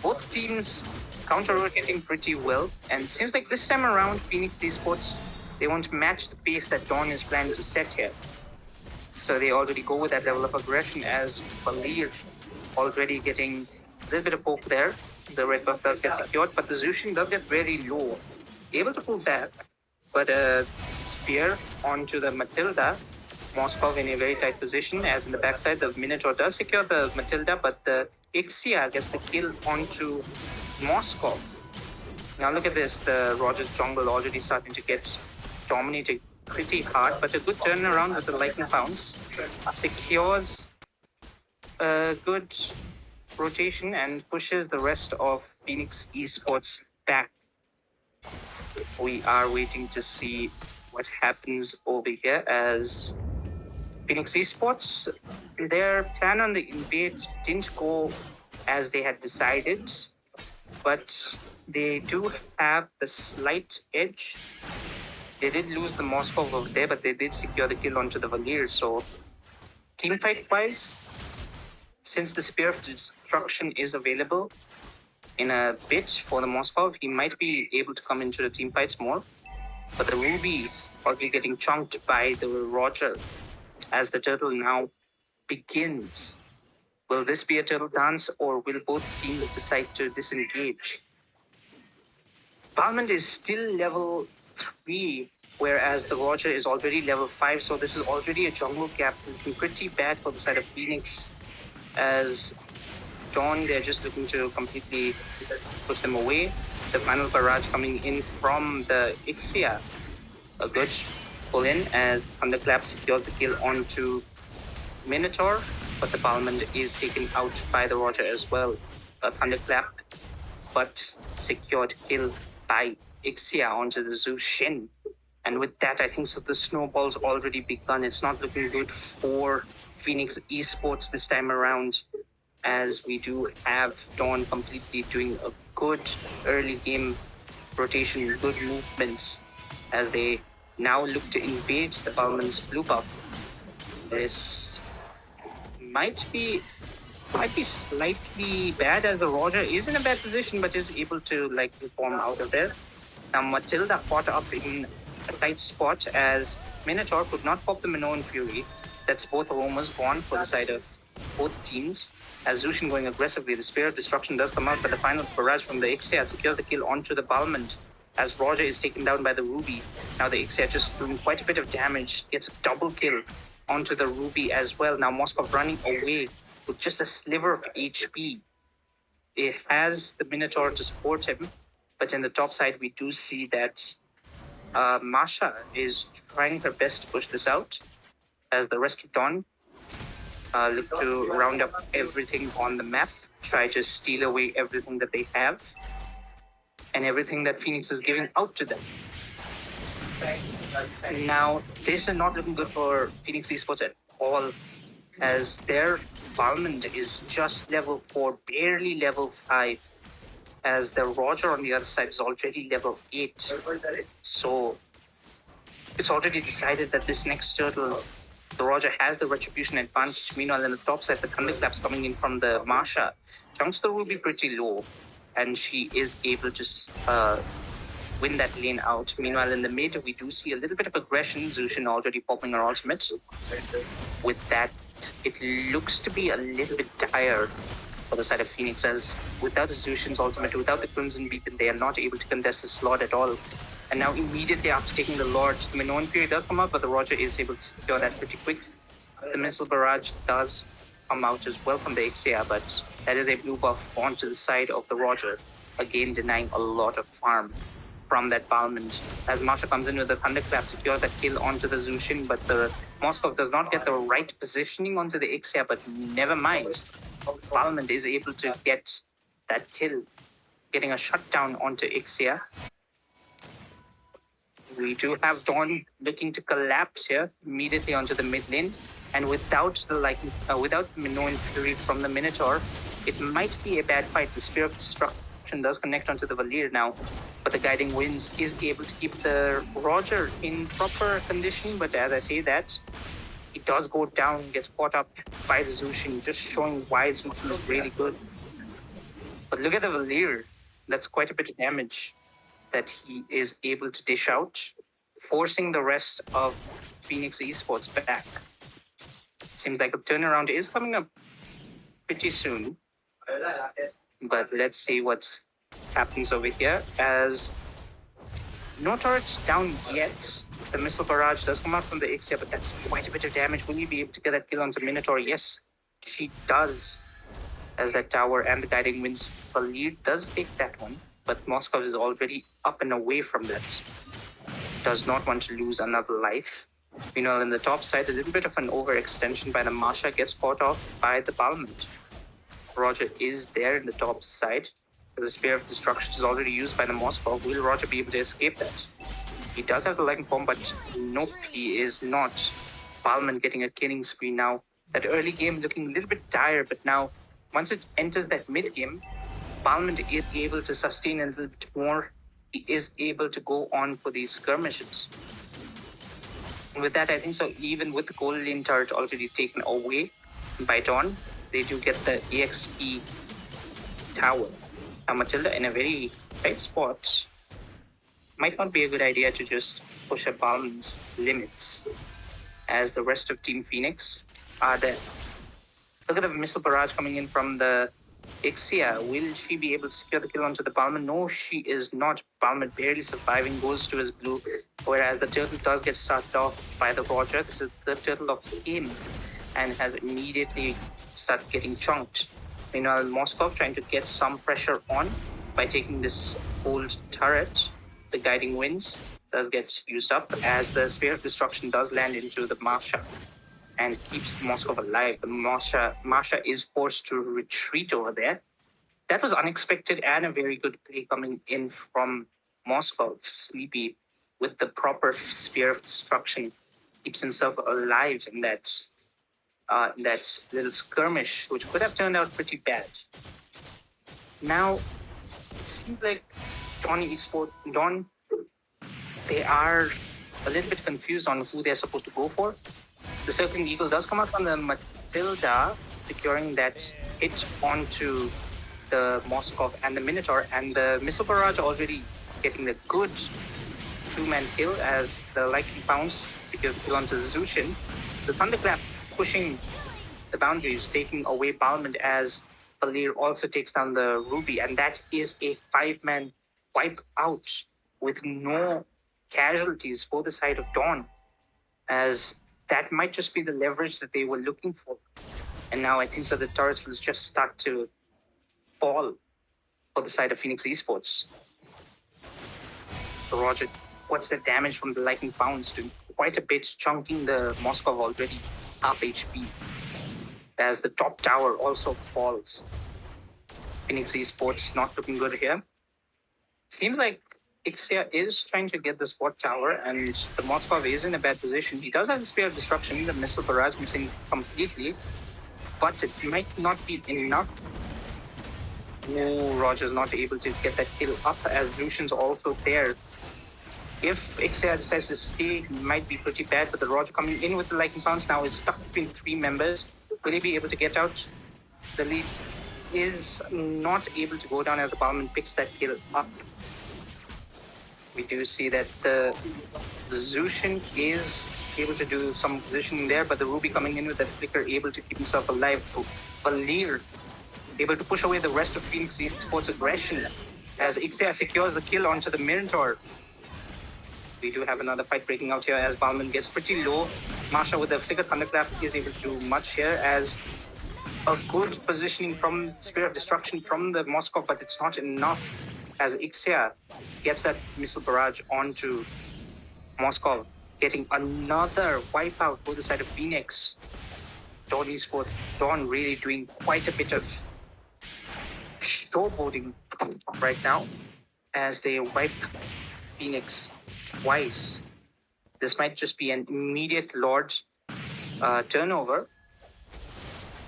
Both teams counter-rotating pretty well, and it seems like this time around, Phoenix Esports, they want to match the pace that Dawn is planning to set here. So they already go with that level of aggression, as Valir already getting a little bit of poke there. The red buff does get secured, but the Zushin does get very low. Able to pull that, but a spear onto the Matilda. Moskov in a very tight position, as in the backside, the Minotaur does secure the Matilda, but the Ixia gets the kill onto Moskov. Now look at this, the Roger's jungle already starting to get dominated pretty hard, but a good turnaround with the Lightning Pounce. Secures a good rotation and pushes the rest of Phoenix Esports back. We are waiting to see what happens over here, as Phoenix Esports, their plan on the invade didn't go as they had decided, but they do have a slight edge. They did lose the Moskov over there, but they did secure the kill onto the Valir. So, team fight wise, since the Spear of Destruction is available in a bit for the Moskov, he might be able to come into the team fights more. But the Ruby already getting chunked by the Roger, as the turtle now begins. Will this be a turtle dance, or will both teams decide to disengage? Balmond is still level 3, whereas the Roger is already level 5, so this is already a jungle gap, looking pretty bad for the side of Phoenix, as Dawn, they're just looking to completely push them away. The final barrage coming in from the Ixia. A good pull in, as Thunderclap secures the kill onto Minotaur, but the Balmond is taken out by the Roger as well. A Thunderclap, but secured kill by Ixia onto the Zushin. And with that, I think so the snowball's already begun. It's not looking good for Phoenix Esports this time around, as we do have Dawn completely doing a good early game rotation, good movements, as they now look to invade the Balmond's blue buff. This might be slightly bad, as the Roger is in a bad position, but is able to reform out of there. Now Matilda caught up in a tight spot as Minotaur could not pop the Minoan Fury. That's both homers gone for the side of both teams. As Zushin going aggressively, the Spear of Destruction does come out, but the final barrage from the Ixia secures the kill onto the Balmond as Roger is taken down by the Ruby. Now the Ixia just doing quite a bit of damage, gets a double kill onto the Ruby as well. Now Moskov running away with just a sliver of HP. It has the Minotaur to support him, but in the top side we do see that Masha is trying her best to push this out as the rest of Dawn look to round up everything on the map, try to steal away everything that they have and everything that Phoenix is giving out to them. Now, this is not looking good for Phoenix Esports at all, as their Balmond is just level 4, barely level 5, as the Roger on the other side is already level 8. So, it's already decided that this next turtle, the Roger, has the retribution advantage. Meanwhile, on the top side, the thunderclaps coming in from the Masha chunks the Ruby pretty low, and she is able to win that lane out. Meanwhile, in the mid, we do see a little bit of aggression. Zushin already popping her ultimate. With that, it looks to be a little bit dire for the side of Phoenix, as without Zushin's ultimate, without the Crimson Beacon, they are not able to contest the slot at all. And now immediately after taking the Lord, the Minoan Fury does come out, but the Roger is able to secure that pretty quick. The Missile Barrage does come out as well from the Ixia, but that is a blue buff onto the side of the Roger, again denying a lot of farm from that Balmond. As Masha comes in with the Thunderclap, secures that kill onto the Zushin, but the Moskov does not get the right positioning onto the Ixia, but never mind. Balmond is able to get that kill, getting a shutdown onto Ixia. We do have Dawn looking to collapse here immediately onto the mid lane, and without the Minoan Fury from the Minotaur, it might be a bad fight. The Spear of Destruction does connect onto the Valir now, but the Guiding Winds is able to keep the Roger in proper condition. But as I say that, he does go down, gets caught up by the Zushin, just showing why Zushin is really good. But look at the Valir. That's quite a bit of damage that he is able to dish out, forcing the rest of Phoenix Esports back. Seems like a turnaround is coming up pretty soon. But let's see what happens over here, as no turrets down yet. The Missile Barrage does come out from the Ixia, but that's quite a bit of damage. Will you be able to get that kill onto Minotaur? Yes, she does, as that tower and the Guiding Winds Valir does take that one. But Moskov is already up and away from that. Does not want to lose another life. Meanwhile, in the top side, a little bit of an overextension by the Masha gets caught off by the Balmond. Roger is there in the top side. The Spear of Destruction is already used by the Moskov. Will Roger be able to escape that? He does have the lightning bomb, but nope, he is not. Balmond getting a killing spree now. That early game looking a little bit dire, but now, once it enters that mid game, Balmond is able to sustain a little bit more. He is able to go on for these skirmishes. With that, I think so, even with the gold lane turret already taken away by Dawn, they do get the EXP tower. Now Matilda in a very tight spot. Might not be a good idea to just push a Balmond's limits, as the rest of Team Phoenix are there. Look at the Missile Barrage coming in from the Ixia. Will she be able to secure the kill onto the Balmond? No, she is not. Balmond barely surviving, goes to his blue, whereas the turtle does get started off by the Roger. This is the turtle of the game, and has immediately started getting chunked. Meanwhile, Moskov trying to get some pressure on by taking this old turret. The Guiding Winds does get used up, as the Spear of Destruction does land into the Masha and keeps Moskov alive. The Masha is forced to retreat over there. That was unexpected and a very good play coming in from Moskov. Sleepy with the proper Spear of Destruction keeps himself alive in that little skirmish, which could have turned out pretty bad. Now, it seems like Dawn, they are a little bit confused on who they're supposed to go for. The Circling Eagle does come out from the Matilda, securing that hit onto the Moskov and the Minotaur, and the Missile Barrage already getting the good two-man kill as the Lightning Pounce secures the kill onto the Zushin. The Thunderclap pushing the boundaries, taking away Balmond as Valir also takes down the Ruby, and that is a 5-man wipe out with no casualties for the side of Dawn, as that might just be the leverage that they were looking for. And now I think so the turrets will just start to fall for the side of Phoenix Esports. So Roger, what's the damage from the Lightning Pounds? Doing quite a bit, chunking the Moskov already half HP. As the top tower also falls. Phoenix Esports not looking good here. Seems like Ixia is trying to get the spot tower, and the Moskov is in a bad position. He does have the Spear of Destruction, the Missile Barrage missing completely, but it might not be enough. Oh, Roger's not able to get that kill up as Lucian's also there. If Ixia decides to stay, he might be pretty bad, but the Roger coming in with the Lightning Pounce now is stuck between 3 members. Will he be able to get out? The lead is not able to go down as the Balmond picks that kill up. We do see that the Zushin is able to do some positioning there, but the Ruby coming in with that flicker, able to keep himself alive. Valir able to push away the rest of Phoenix Esports aggression as Ixia secures the kill onto the Minotaur. We do have another fight breaking out here as Balmond gets pretty low. Marsha with the Flicker Thunderclap is able to do much here as a good positioning from Spirit of Destruction from the Moskov, but it's not enough as Ixia gets that Missile Barrage onto Moskov, getting another wipeout for the side of Phoenix. Dawn Esports, Dawn really doing quite a bit of showboating right now as they wipe Phoenix twice. This might just be an immediate Lord turnover.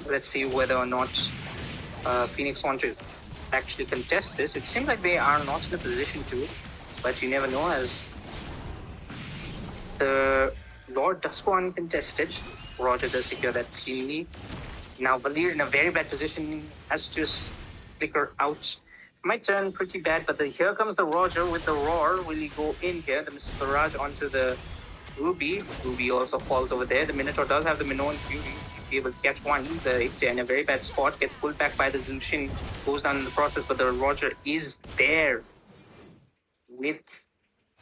Let's see whether or not Phoenix want to actually contest this. It seems like they are not in a position to, but you never know as the Lord does go uncontested. Roger does secure that cleanly. Now Valir in a very bad position, has to flicker out. Might turn pretty bad, but here comes the Roger with the roar. Will he go in here? The Mr. Barrage onto the Ruby. Ruby also falls over there. The Minotaur does have the Minoan Fury. Be able to catch one. The Ixia in a very bad spot, gets pulled back by the Zushin, goes down in the process, but the Roger is there with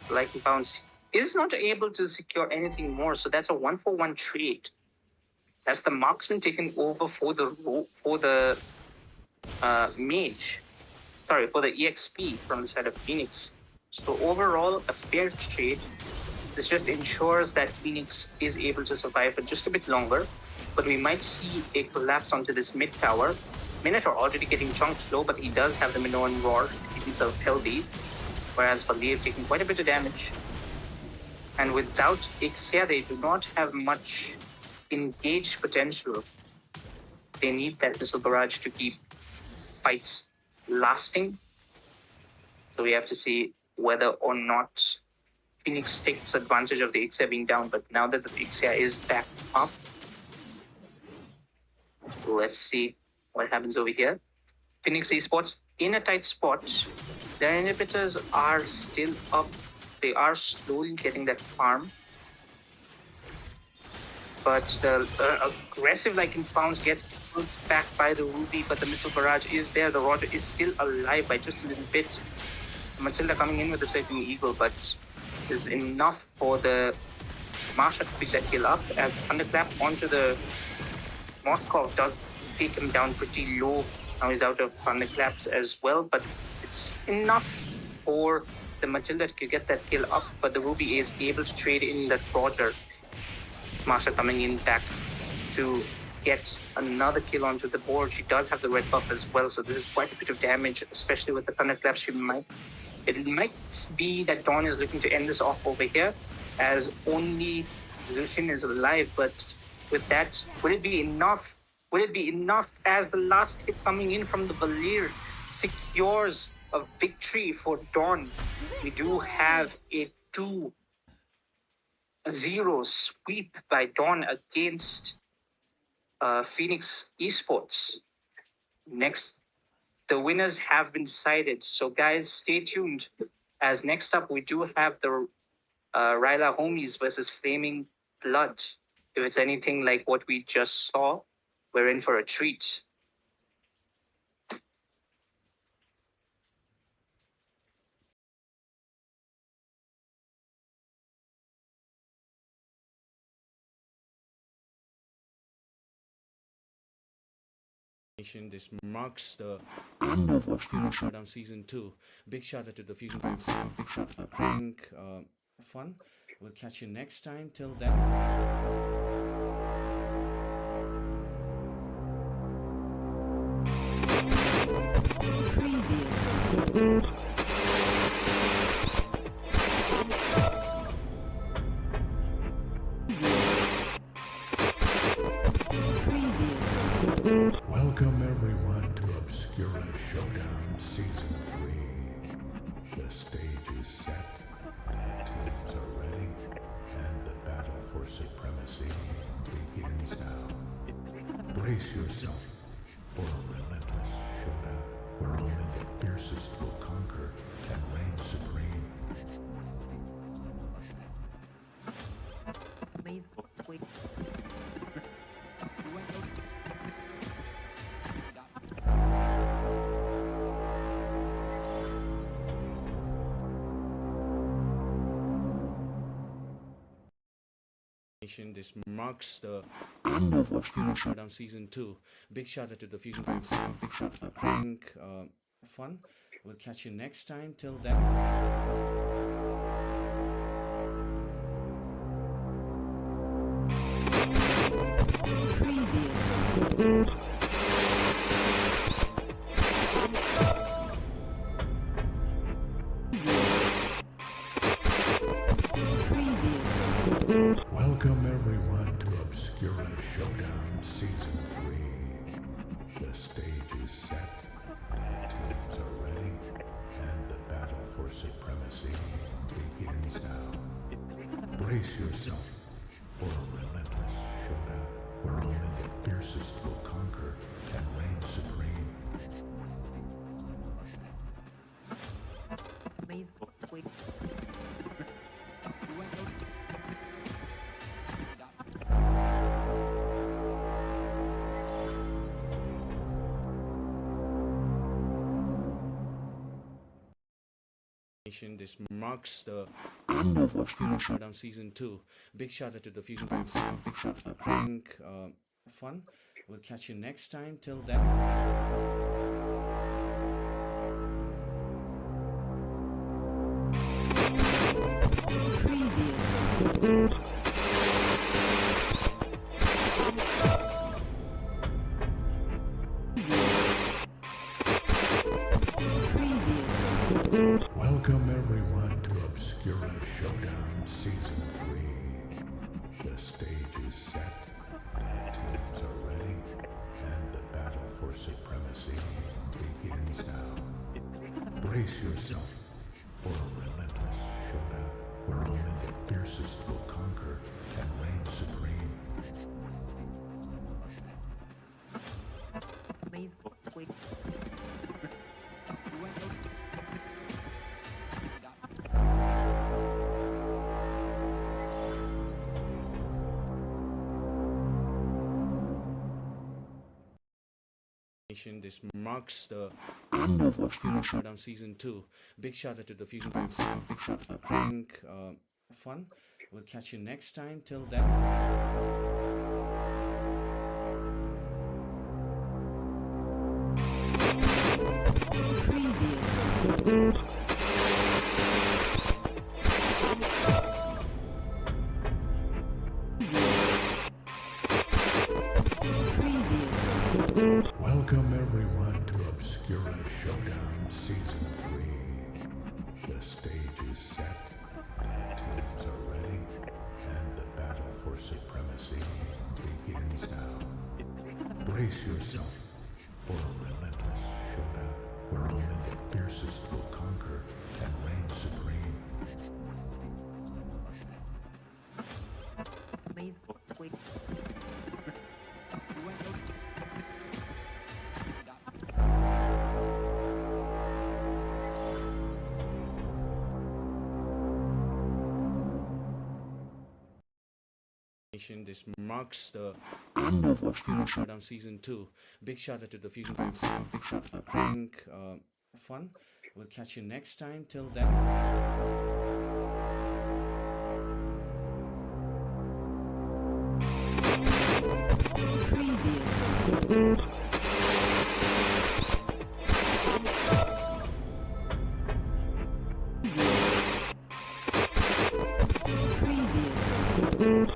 Lightning Pounce. Is not able to secure anything more, so that's a 1-for-1 trade. That's the marksman taken over for the mage. Sorry, for the EXP from the side of Phoenix. So overall, a fair trade. This just ensures that Phoenix is able to survive for just a bit longer. But we might see a collapse onto this mid tower. Minotaur already getting chunked low, but he does have the Minoan Roar to keep himself healthy. Whereas Valir taking quite a bit of damage. And without Ixia, they do not have much engaged potential. They need that Missile Barrage to keep fights lasting. So we have to see whether or not Phoenix takes advantage of the Ixia being down. But now that the Ixia is back up, let's see what happens over here. Phoenix Esports in a tight spot. Their inhibitors are still up. They are slowly getting that farm. But the aggressive Lightning Pounce gets pulled back by the Ruby, but the Missile Barrage is there. The Roger is still alive by just a little bit. Matilda coming in with the Second Eagle, but is enough for the Marsha to pick that kill up. As Thunderclap onto the Moskov does take him down pretty low. Now he's out of Thunderclaps as well, but it's enough for the Matilda to get that kill up, but the Ruby is able to trade in that Roger. Marsha coming in back to get another kill onto the board. She does have the red buff as well, so this is quite a bit of damage, especially with the Thunderclaps. It might be that Dawn is looking to end this off over here, as only Zushin is alive, but with that, will it be enough? Will it be enough as the last hit coming in from the Valir secures a victory for Dawn? We do have a 2-0 sweep by Dawn against Phoenix Esports. Next the winners have been decided. So, guys, stay tuned. As next up, we do have the Ryla Homies versus Flaming Blood. If it's anything like what we just saw, we're in for a treat. This marks the end of Obscura Showdown Season 2. Big shout out to the Fusion Prime fam. Big shout out to Prank Fun. We'll catch you next time. Till then. Welcome everyone to Obscura Showdown Season 3. The stage is set, the teams are ready, and the battle for supremacy begins now. Brace yourself for a relentless showdown where only the fiercest will conquer and reign supreme. This marks the end of Obscura Showdown Season 2. Big shout out to the Fusion Prime fam. Big shout out to Prank Fun. We'll catch you next time. Till then. Welcome everyone to Obscura Showdown Season 3. The stage is set, the teams are ready, and the battle for supremacy begins now. Brace yourself for a relentless showdown where only the fiercest will conquer and reign supreme. This marks the end of Obscura Showdown Season 2. Big shout out to the Fusion Prime fam. Big shout out to Prank Fun. We'll catch you next time. Till then. Welcome everyone to Obscura Showdown Season 3. The stage is set, the teams are ready, and the battle for supremacy begins now. Brace yourself for a relentless showdown where only the fiercest will conquer and reign supreme. This marks the end of Obscura Showdown Season 2. Big shout out to the Fusion Prime fam. Big shout out to Prank Fun. We'll catch you next time. Till then. Welcome everyone to Obscura Showdown Season 3. The stage is set, the teams are ready, and the battle for supremacy begins now. Brace yourself for a relentless showdown where only the fiercest will conquer and reign supreme. This marks the end of Obscura Showdown Season 2. Big shout out to the Fusion Pipes fam, big shout out to Crank. Fun. We'll catch you next time. Till then.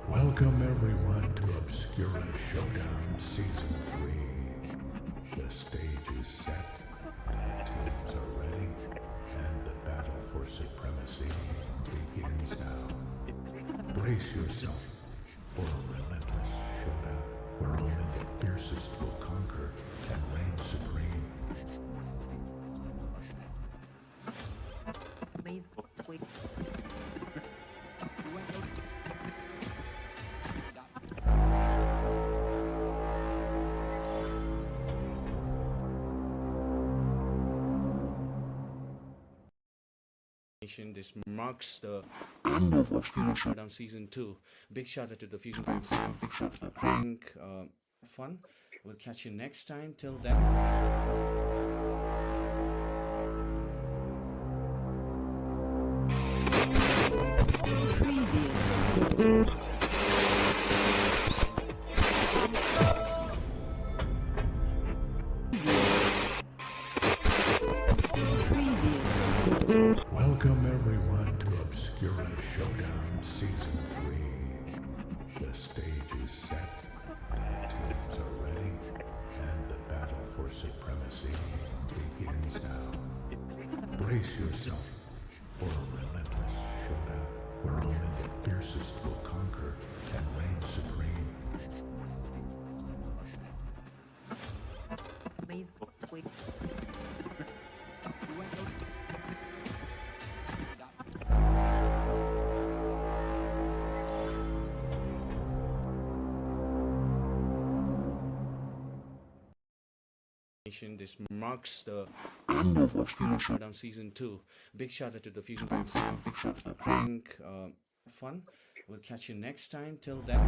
Welcome everyone to Obscura Showdown Season 3. The stage is set, the teams are ready, and the battle for supremacy begins now. Brace yourself for a relentless showdown where only the fiercest will conquer and reign supreme. This marks the end of Obscura Showdown Season 2. Big shout out to the Fusion Pipes fam, big shout out to Crank. Fun. We'll catch you next time. Till then. Welcome everyone to Obscura Showdown Season 3. The stage is set, the teams are ready, and the battle for supremacy begins now. Brace yourself for a relentless showdown where only the fiercest will conquer and reign supreme. This marks the end of Obscura Showdown Season 2. Big shout out to the Fusion Pipes fam, big shout out to Crank. Fun. We'll catch you next time. Till then.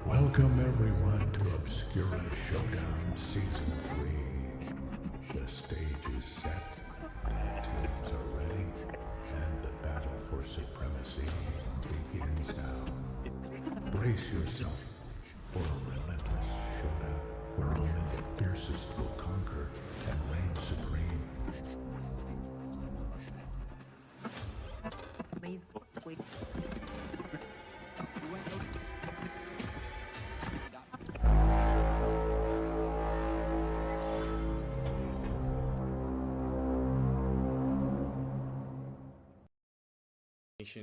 Welcome everyone to Obscura Showdown Season 3. The stage is set, the teams are ready, and the battle for supremacy begins now. Brace yourself for a relentless showdown where only the fiercest will conquer and reign supreme.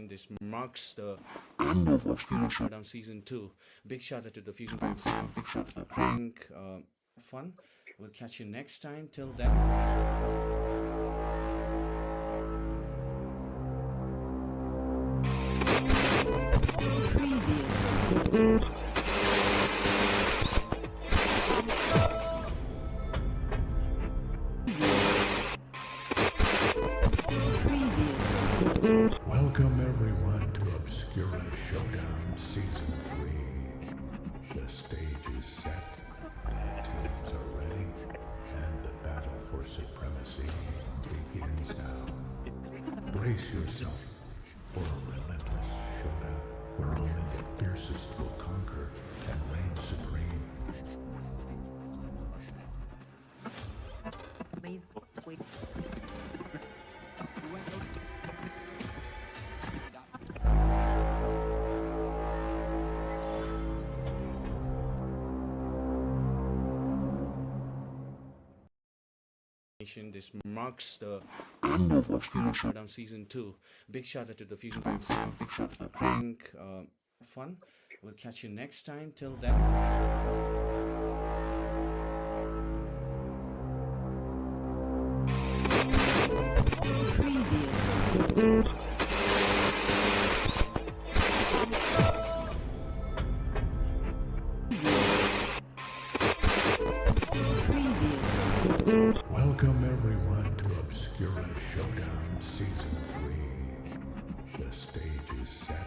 This marks the end of Obscura Showdown Season 2. Big shout out to the Fusion Pipes fam, big shout out to Crank. Fun. We'll catch you next time. Till then. Welcome everyone to Obscura Showdown Season 3. The stage is set, the teams are ready, and the battle for supremacy begins now. Brace yourself for a relentless showdown where only the fiercest will conquer and reign supreme. This marks the end of Obscura Showdown Season 2. Big shout out to the Fusion Pipes fam, big shout out to Crank. Fun. We'll catch you next time. Till then. Season 3. The stage is set.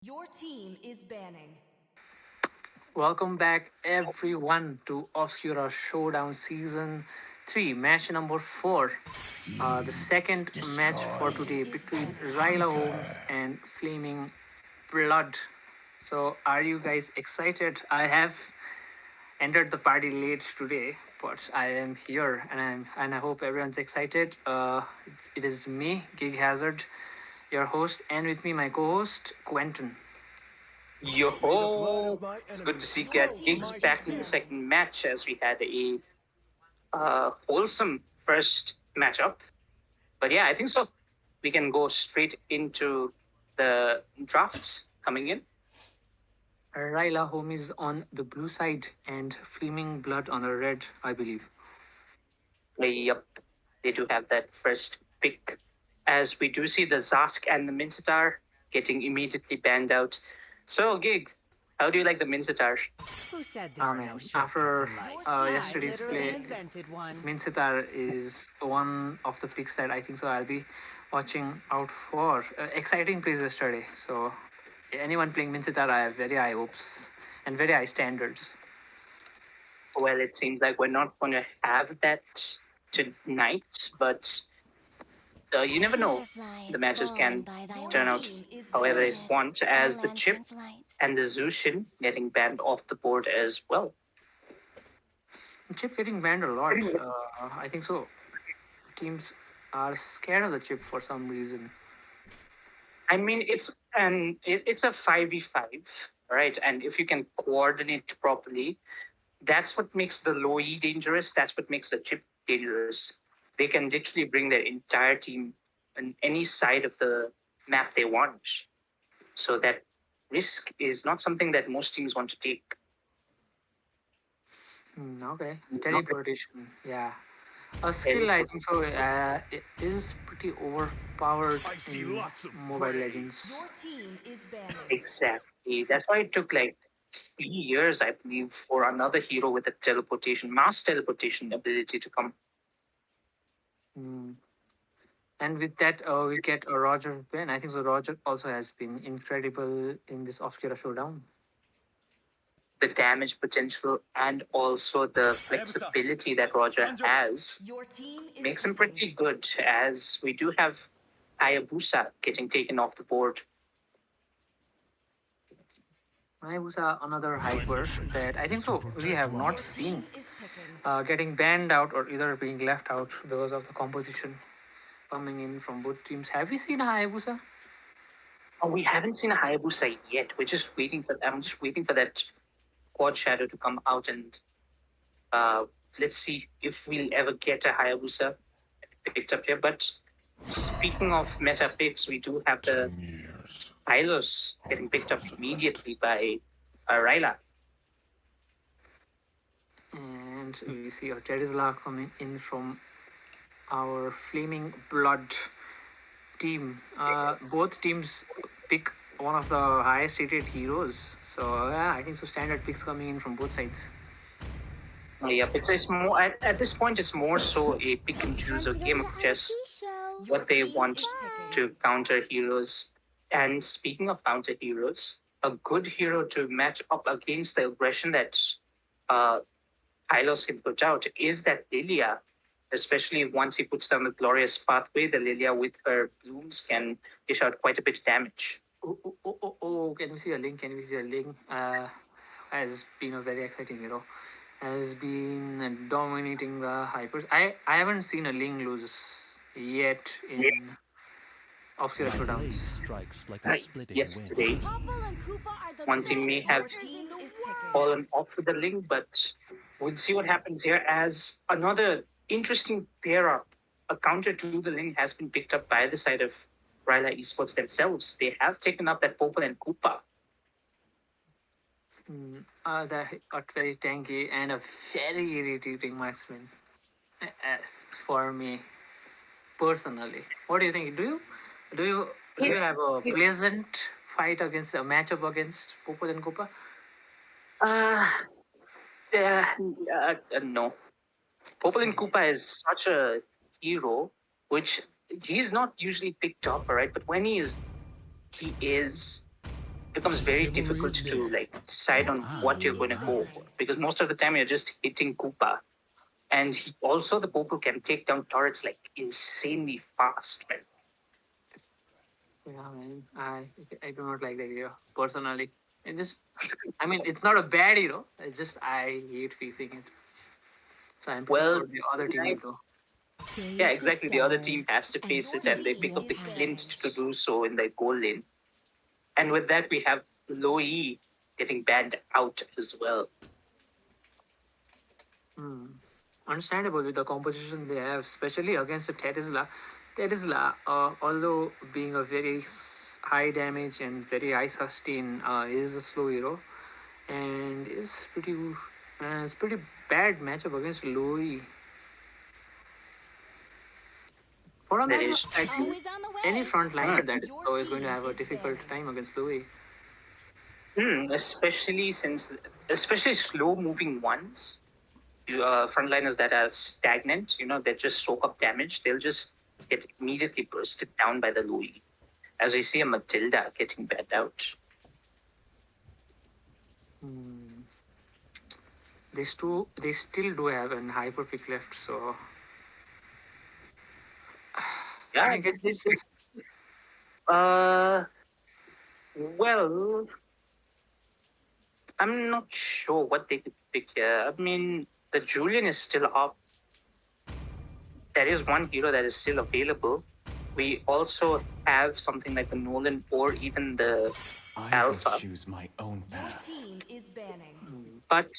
Your team is banning. Welcome back, everyone, to Obscura Showdown Season 3, match number 4. The second match for today between Ryla Holmes and Flaming Blood. So, are you guys excited? I have entered the party late today, but I am here, and I hope everyone's excited. It is me, Gig Hazard, your host, and with me my co-host Quentin. Yo, it's good to see Get Gigs back in the second match as we had a wholesome first matchup. But yeah, I think so. We can go straight into the drafts coming in. Ryla Holmes is on the blue side and Flaming Blood on the red, I believe. Yep, they do have that first pick. As we do see the Zask and the Mincetar getting immediately banned out. So, Gig, how do you like the Mincetar? Who said there are no Man, shortcuts after in life? yesterday's Literally play, invented one. Mincetar is one of the picks that I think so I'll be watching out for. Exciting plays yesterday. So, anyone playing Mincetar, I have very high hopes and very high standards. Well, it seems like we're not going to have that tonight, but you never know. The matches can turn out however they want, as the Chip and the Zushin getting banned off the board as well. Chip getting banned a lot. I think so. Teams are scared of the Chip for some reason. I mean, it's a 5v5, right? And if you can coordinate properly, that's what makes the low E dangerous. That's what makes the Chip dangerous. They can literally bring their entire team on any side of the map they want. So that risk is not something that most teams want to take. Okay, teleportation. Yeah, a skill I think so. It is pretty overpowered in Mobile Legends. Your team is banning. Exactly. That's why it took like 3 years, I believe, for another hero with a mass teleportation ability to come. And with that, we get a Roger win. I think so. Roger also has been incredible in this Obscura Showdown. The damage potential and also the flexibility that Roger has Your team is makes him banning. pretty good, as we do have Hayabusa getting taken off the board. Hayabusa, another hyper that I think so we have not Your seen team is picking. getting banned out or either being left out because of the composition coming in from both teams. Have we seen a Hayabusa? Oh, we haven't seen a Hayabusa yet. I'm just waiting for that quad shadow to come out, and let's see if we'll ever get a Hayabusa picked up here. But speaking of meta picks, we do have the Hylos getting picked up immediately by Ryla. And we see a Terizla coming in from our Flaming Blood team. Both teams pick one of the highest rated heroes. So yeah, I think so. Standard picks coming in from both sides. Yep, it's more at this point. It's more so a pick and choose, a game of chess. What they want to counter heroes. And speaking of counter heroes, a good hero to match up against the aggression that Hylos can put out is that Lilia. Especially once he puts down the glorious pathway, the Lilia with her blooms can dish out quite a bit of damage. Oh, can we see a link? Can we see a link? Has been a very exciting hero. Has been dominating the hypers. I haven't seen a Ling lose yet in Obscura Showdowns. Strikes like a splitting Yesterday, Popple and Koopa are the one team may best. have Your team is picking. fallen off with the link, but we'll see what happens here as another interesting pair up. A counter to the link has been picked up by the side of Ryla Esports themselves. They have taken up that Popple and Koopa. That got very tanky and a very irritating marksman. As for me personally, what do you think? Do you do you He's, have a he- pleasant fight against a matchup against Popo and Koopa? uh, yeah, no. Popolin Koopa is such a hero, which he's not usually picked up, right? But when he is becomes very Chivalry difficult is to dead. like decide on what you're going to go for because most of the time you're just hitting Koopa, and also the Popol can take down turrets like insanely fast, man. Yeah, man. I do not like that hero personally. It just, I mean, it's not a bad hero. It's just I hate facing it. So I'm pretty Well, sure the other team will go. yeah, Gaze the exactly. The other team stars has to and face it, seek and they pick your up the Clint path. to do so in their goal lane. And with that, we have Loi getting banned out as well. Understandable with the composition they have, especially against the Terizla. Terizla, although being a very high damage and very high sustain, is a slow hero and is it's pretty bad matchup against Louis. For a That man, is I think Always on the any way. frontliner that is Your slow is going to team have a is difficult banning. time against Louis. Especially slow moving ones. Frontliners that are stagnant, that just soak up damage, they'll just get immediately bursted down by the Louis. As we see a Matilda getting banned out. They still do have an hyper pick left, so Yeah, I guess uh, well, I'm not sure what they could pick here. I mean, the Julian is still up. There is one hero that is still available. We also have something like the Nolan or even the I Alpha. will choose my own Your path. team is banning. But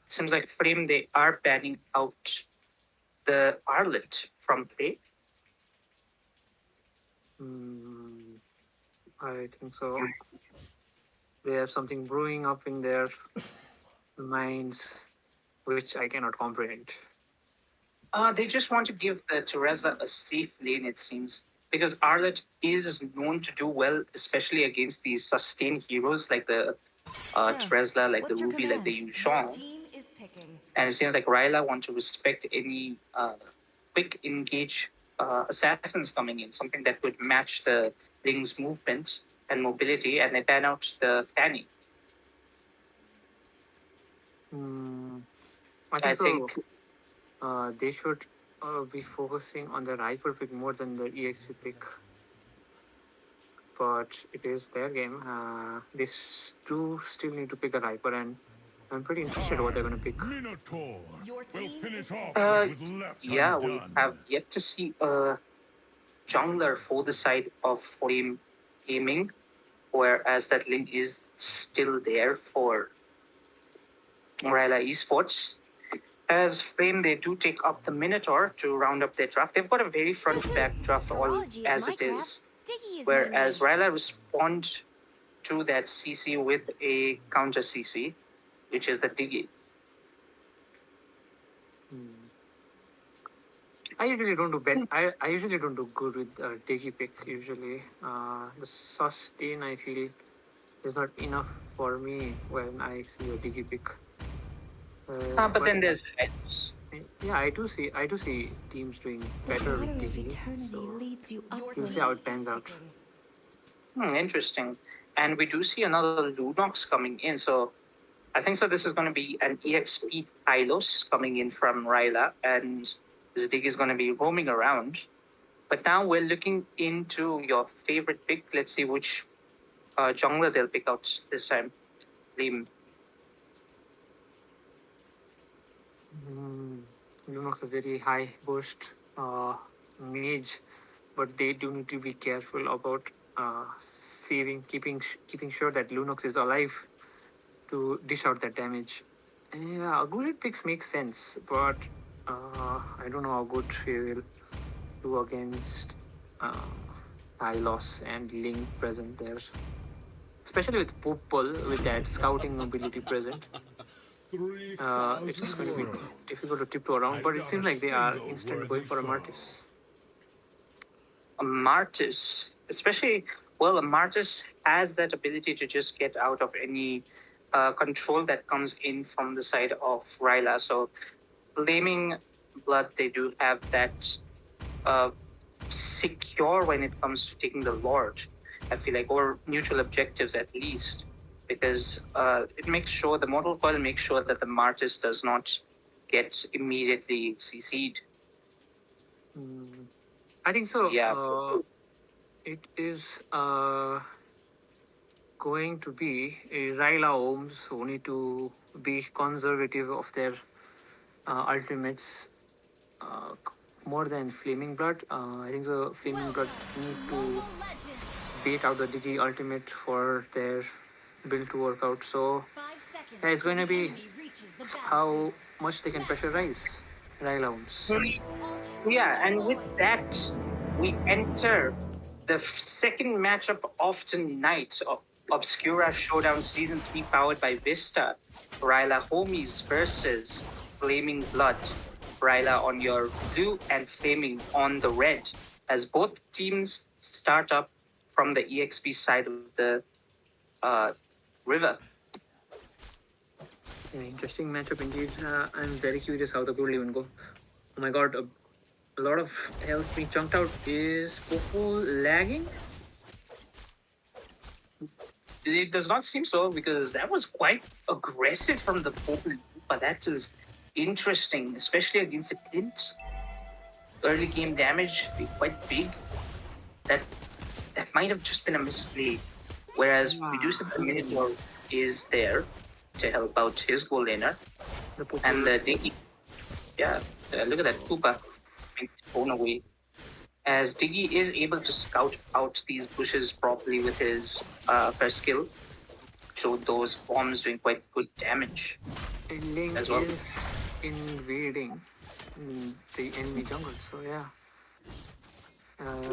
seems like Frame, they are banning out the Arlet from play. I think so. They have something brewing up in their minds, which I cannot comprehend. They just want to give the Teresa a safe lane, it seems, because Arlet is known to do well, especially against these sustained heroes like the Teresa, like the what's your Ruby, like the Your Yuzhong. team is picking. And it seems like Ryla want to respect any quick engage assassins coming in, something that would match the Ling's movement and mobility, and they ban out the Fanny. I think They should be focusing on the rifle pick more than the EXP pick. But it is their game. They do still need to pick a rifle, and I'm pretty interested what they're going to pick. Minotaur Your will team finish is off banning. with left yeah, we undone. have yet to see a jungler for the side of Flame Gaming, whereas that Ling is still there for Ryla Esports. As Flame, they do take up the Minotaur to round up their draft. They've got a very front-back draft all Virology as is my it is. craft. Diggy is my Whereas name. Ryla respond to that CC with a counter CC, which is the Diggy. I usually don't do bad. I usually don't do good with Diggy pick. Usually, the sustain I feel is not enough for me when I see a Diggy pick. But then there's yeah, I do see teams doing better with Diggy. So leads you Your we'll see team how it is pans out. picking. interesting. And we do see another Lunox coming in. So I think so this is going to be an EXP Tylos coming in from Ryla. And this Diggy is going to be roaming around. But now we're looking into your favorite pick. Let's see which jungler they'll pick out this time. Liam. Lunox a very high burst mage, but they do need to be careful about keeping sure that Lunox is alive to dish out that damage. Yeah, good picks make sense, but I don't know how good he will do against Hylos and Link present there. especially with Popol, with that scouting ability present. It's going to be difficult to tiptoe around, but it seems like they are instantly going for a Martis. A Martis, especially, well, a Martis has that ability to just get out of any control that comes in from the side of Ryla. So, Flaming Blood, they do have that secure when it comes to taking the Lord, I feel like, or neutral objectives at least, because it makes sure, the Mortal Coil makes sure that the Martis does not get immediately CC'd. I think so. Yeah. It is going to be Ryla Ohms who need to be conservative of their ultimates more than Flaming Blood. I think the Flaming Blood need to beat out the Digi ultimate for their build to work out. So yeah, it's going to be how much they can pressurize Ryla Ohms. Yeah, and with that, we enter the second matchup of tonight of Obscura Showdown Season 3 powered by Vista. Ryla Homies versus Flaming Blood. Ryla on your blue and Flaming on the red. As both teams start up from the EXP side of the river. Yeah, interesting matchup indeed. I'm very curious how the pool even go. Oh my god, a lot of health being chunked out. Is Popo lagging? It does not seem so, because that was quite aggressive from the Popol, but that was interesting, especially against a Clint. Early game damage be quite big. That might have just been a misplay. Whereas Reduce the Minotaur is there to help out his goal laner. And the Diggy, yeah, look at that Koopa being thrown away. As Diggy is able to scout out these bushes properly with his first skill. So those bombs doing quite good damage. Link as well. is invading the enemy jungle, so yeah.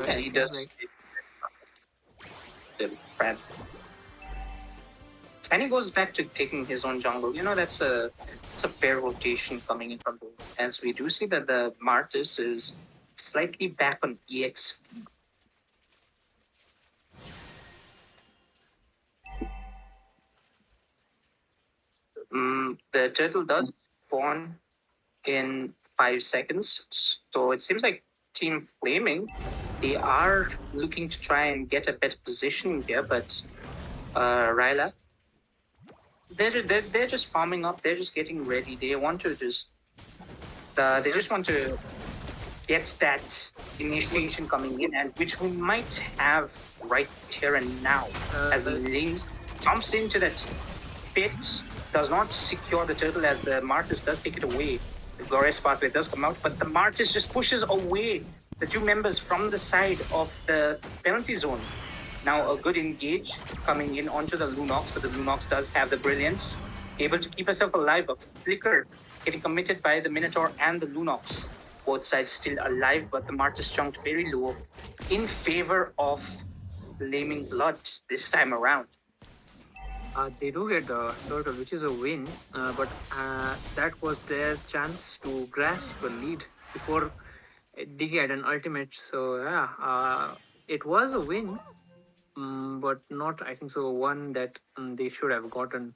Yeah, he does. Like... And he goes back to taking his own jungle. You know, it's a fair rotation coming in from the. As we do see that the Martis is slightly back on EX. The turtle does spawn in 5 seconds. So it seems like Team Flaming, they are looking to try and get a better position here, but Ryla, they're just farming up. They're just getting ready. They want to just want to get that initiation coming in, and which we might have right here and now. As the Link jumps into that pit, does not secure the turtle, as the Martis does take it away. The glorious pathway does come out, but the Martis just pushes away the two members from the side of the penalty zone. Now a good engage coming in onto the Lunox, but the Lunox does have the brilliance, able to keep herself alive. A flicker getting committed by the Minotaur and the Lunox. Both sides still alive, but the Martis chunked very low in favor of Flaming Blood this time around. They do get the turtle, which is a win, but that was their chance to grasp the lead before Diggy had an ultimate. So yeah, it was a win, but not, I think so, one that they should have gotten.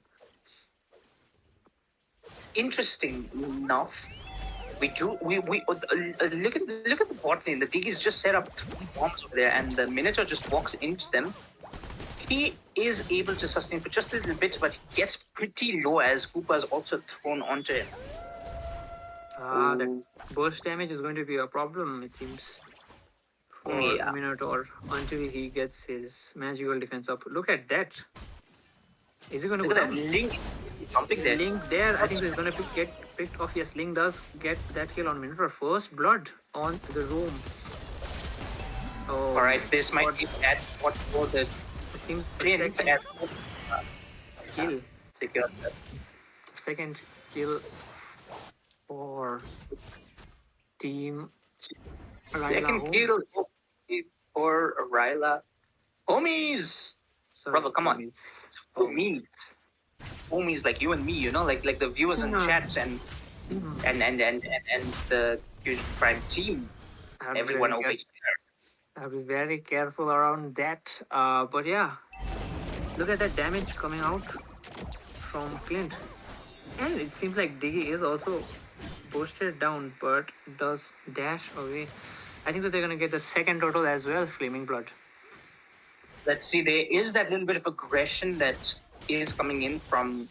Interesting enough, we look at the bot lane. The Diggy's just set up 3 bombs over there, and the Minotaur just walks into them. He is able to sustain for just a little bit, but he gets pretty low as Koopa is also thrown onto him. That burst damage is going to be a problem, it seems, for Minotaur until he gets his magical defense up. Look at that. Is he going to go down? Link jumping there. Link there, I think he's going to get picked off. Yes, Link does get that kill on Minotaur. First blood on the room. Oh, alright, this might be that spot for the seems kill. Second kill for Team Ryla. Second kill for Ryla. Homies! Brother, come on. It's homies like you and me, you know, like the viewers in chat and the Fusion Prime team. Everyone over here. I'll be very careful around that. But yeah, look at that damage coming out from Clint. And it seems like Diggy is also posted down, but does dash away. I think that they're going to get the second turtle as well, Flaming Blood. Let's see, there is that little bit of aggression that is coming in from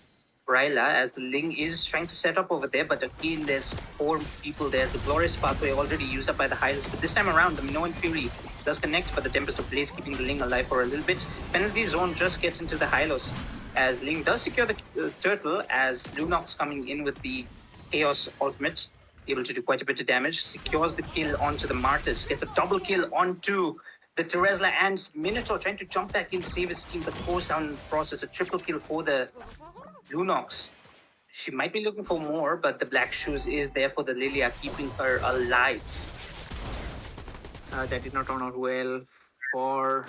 Ryla as Ling is trying to set up over there, but again, there's 4 people there. The Glorious Pathway already used up by the Hylos, but this time around, the Minoan Fury does connect, but the Tempest of Blaze keeping the Ling alive for a little bit. Penalty Zone just gets into the Hylos as Ling does secure the turtle, as Lunox coming in with the Chaos Ultimate, able to do quite a bit of damage, secures the kill onto the Martyrs, gets a double kill onto the Teresla, and Minotaur trying to jump back in, save his team, but goes down in the process. A triple kill for the Lunox. She might be looking for more, but the Black Shoes is there for the Lilia, keeping her alive. That did not turn out well for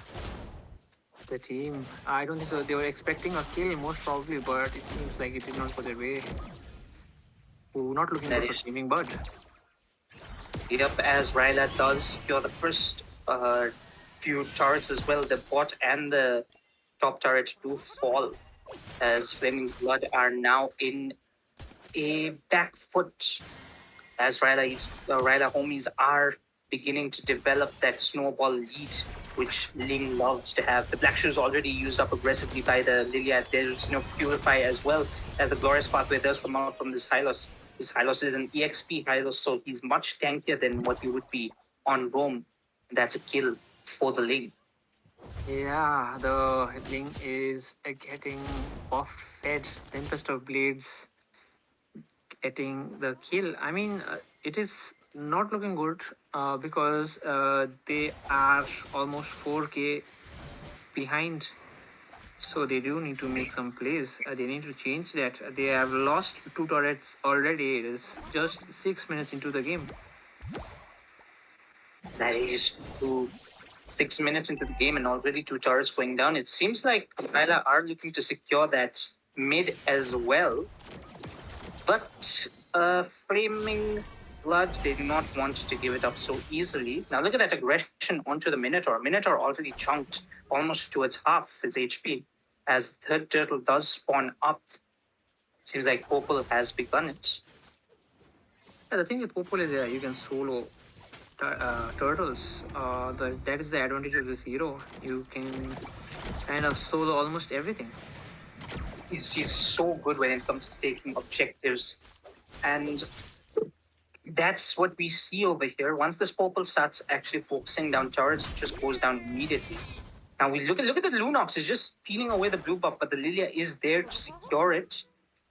the team. I don't think so. They were expecting a kill most probably, but it seems like it did not go their way. Ooh, not looking good for Flaming Bird. Yep, as Ryla does secure the first few turrets as well. The bot and the top turret do fall, as Flaming Blood are now in a back foot, as Ryla homies are beginning to develop that snowball lead, which Ling loves to have. The Black Shoes already used up aggressively by the Lilia. There's no Purify as well, as the Glorious Pathway does come out from this Hylos. This Hylos is an EXP Hylos, so he's much tankier than what he would be on Rome. That's a kill for the Ling. Yeah, the Ling is getting buff-fed. Tempest of Blades getting the kill. I mean, it is not looking good because they are almost 4k behind. So they do need to make some plays. They need to change that. They have lost 2 turrets already. It is just 6 minutes into the game. That is 6 minutes into the game and already 2 turrets going down. It seems like Kyla are looking to secure that mid as well. But Flaming Blood, they do not want to give it up so easily. Now look at that aggression onto the Minotaur. Minotaur already chunked almost towards half his HP. As third turtle does spawn up, seems like Popol has begun it. Yeah, the thing with Popol is you can solo turtles. That is the advantage of this hero. You can kind of solo almost everything. He's so good when it comes to taking objectives, and that's what we see over here. Once this Popol starts actually focusing down turrets, it just goes down immediately. Now we look at the Lunox is just stealing away the blue buff, but the Lilia is there to secure it.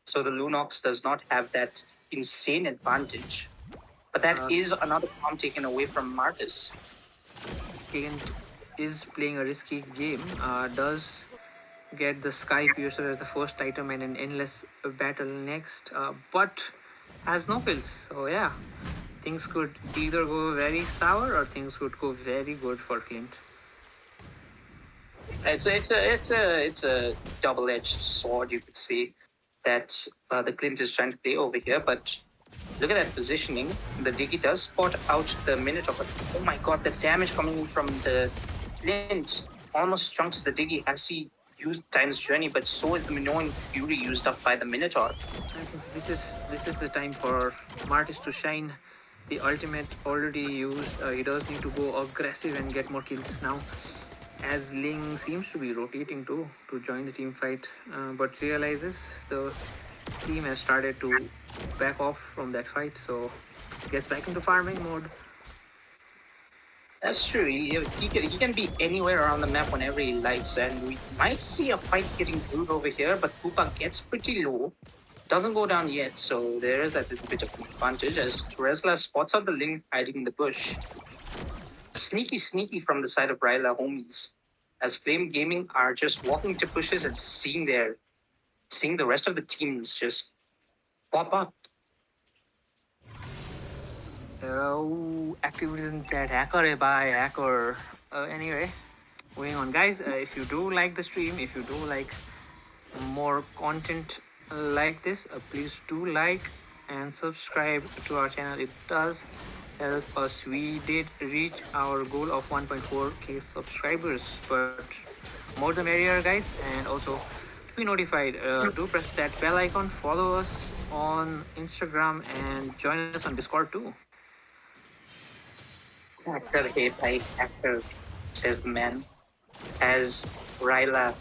So the Lunox does not have that insane advantage. But that is another farm taken away from Martis. Clint is playing a risky game. Does get the Sky Piercer as the first item and an endless battle next, but has no pills. So yeah, things could either go very sour or things could go very good for Clint. It's a double-edged sword, you could say, that the Clint is trying to play over here. But look at that positioning. The Diggy does spot out the Minotaur, but oh my god, the damage coming in from the Clint almost chunks the Diggy as he used Time's Journey, but so is the Minoan Fury used up by the Minotaur. I think this is the time for Martis to shine. The ultimate already used. He does need to go aggressive and get more kills now, as Ling seems to be rotating too to join the team fight, but realizes the team has started to back off from that fight, so gets back into farming mode. That's true. He can be anywhere around the map whenever he likes, and we might see a fight getting brewed over here, but Koopa gets pretty low. Doesn't go down yet, so there is that little bit of advantage as Teresla spots out the Ling hiding in the bush. Sneaky from the side of Ryla homies, as Flame Gaming are just walking to pushes and seeing the rest of the teams just pop up. Activities in chat. Hacker by hacker. Anyway, going on, guys. If you do like the stream, if you do like more content like this, please do like and subscribe to our channel. It does help us. We did reach our goal of 1.4k subscribers, but more the merrier, guys. And also to be notified, do press that bell icon, follow us on Instagram, and join us on Discord too. Actor hate, actor says man. As Ryla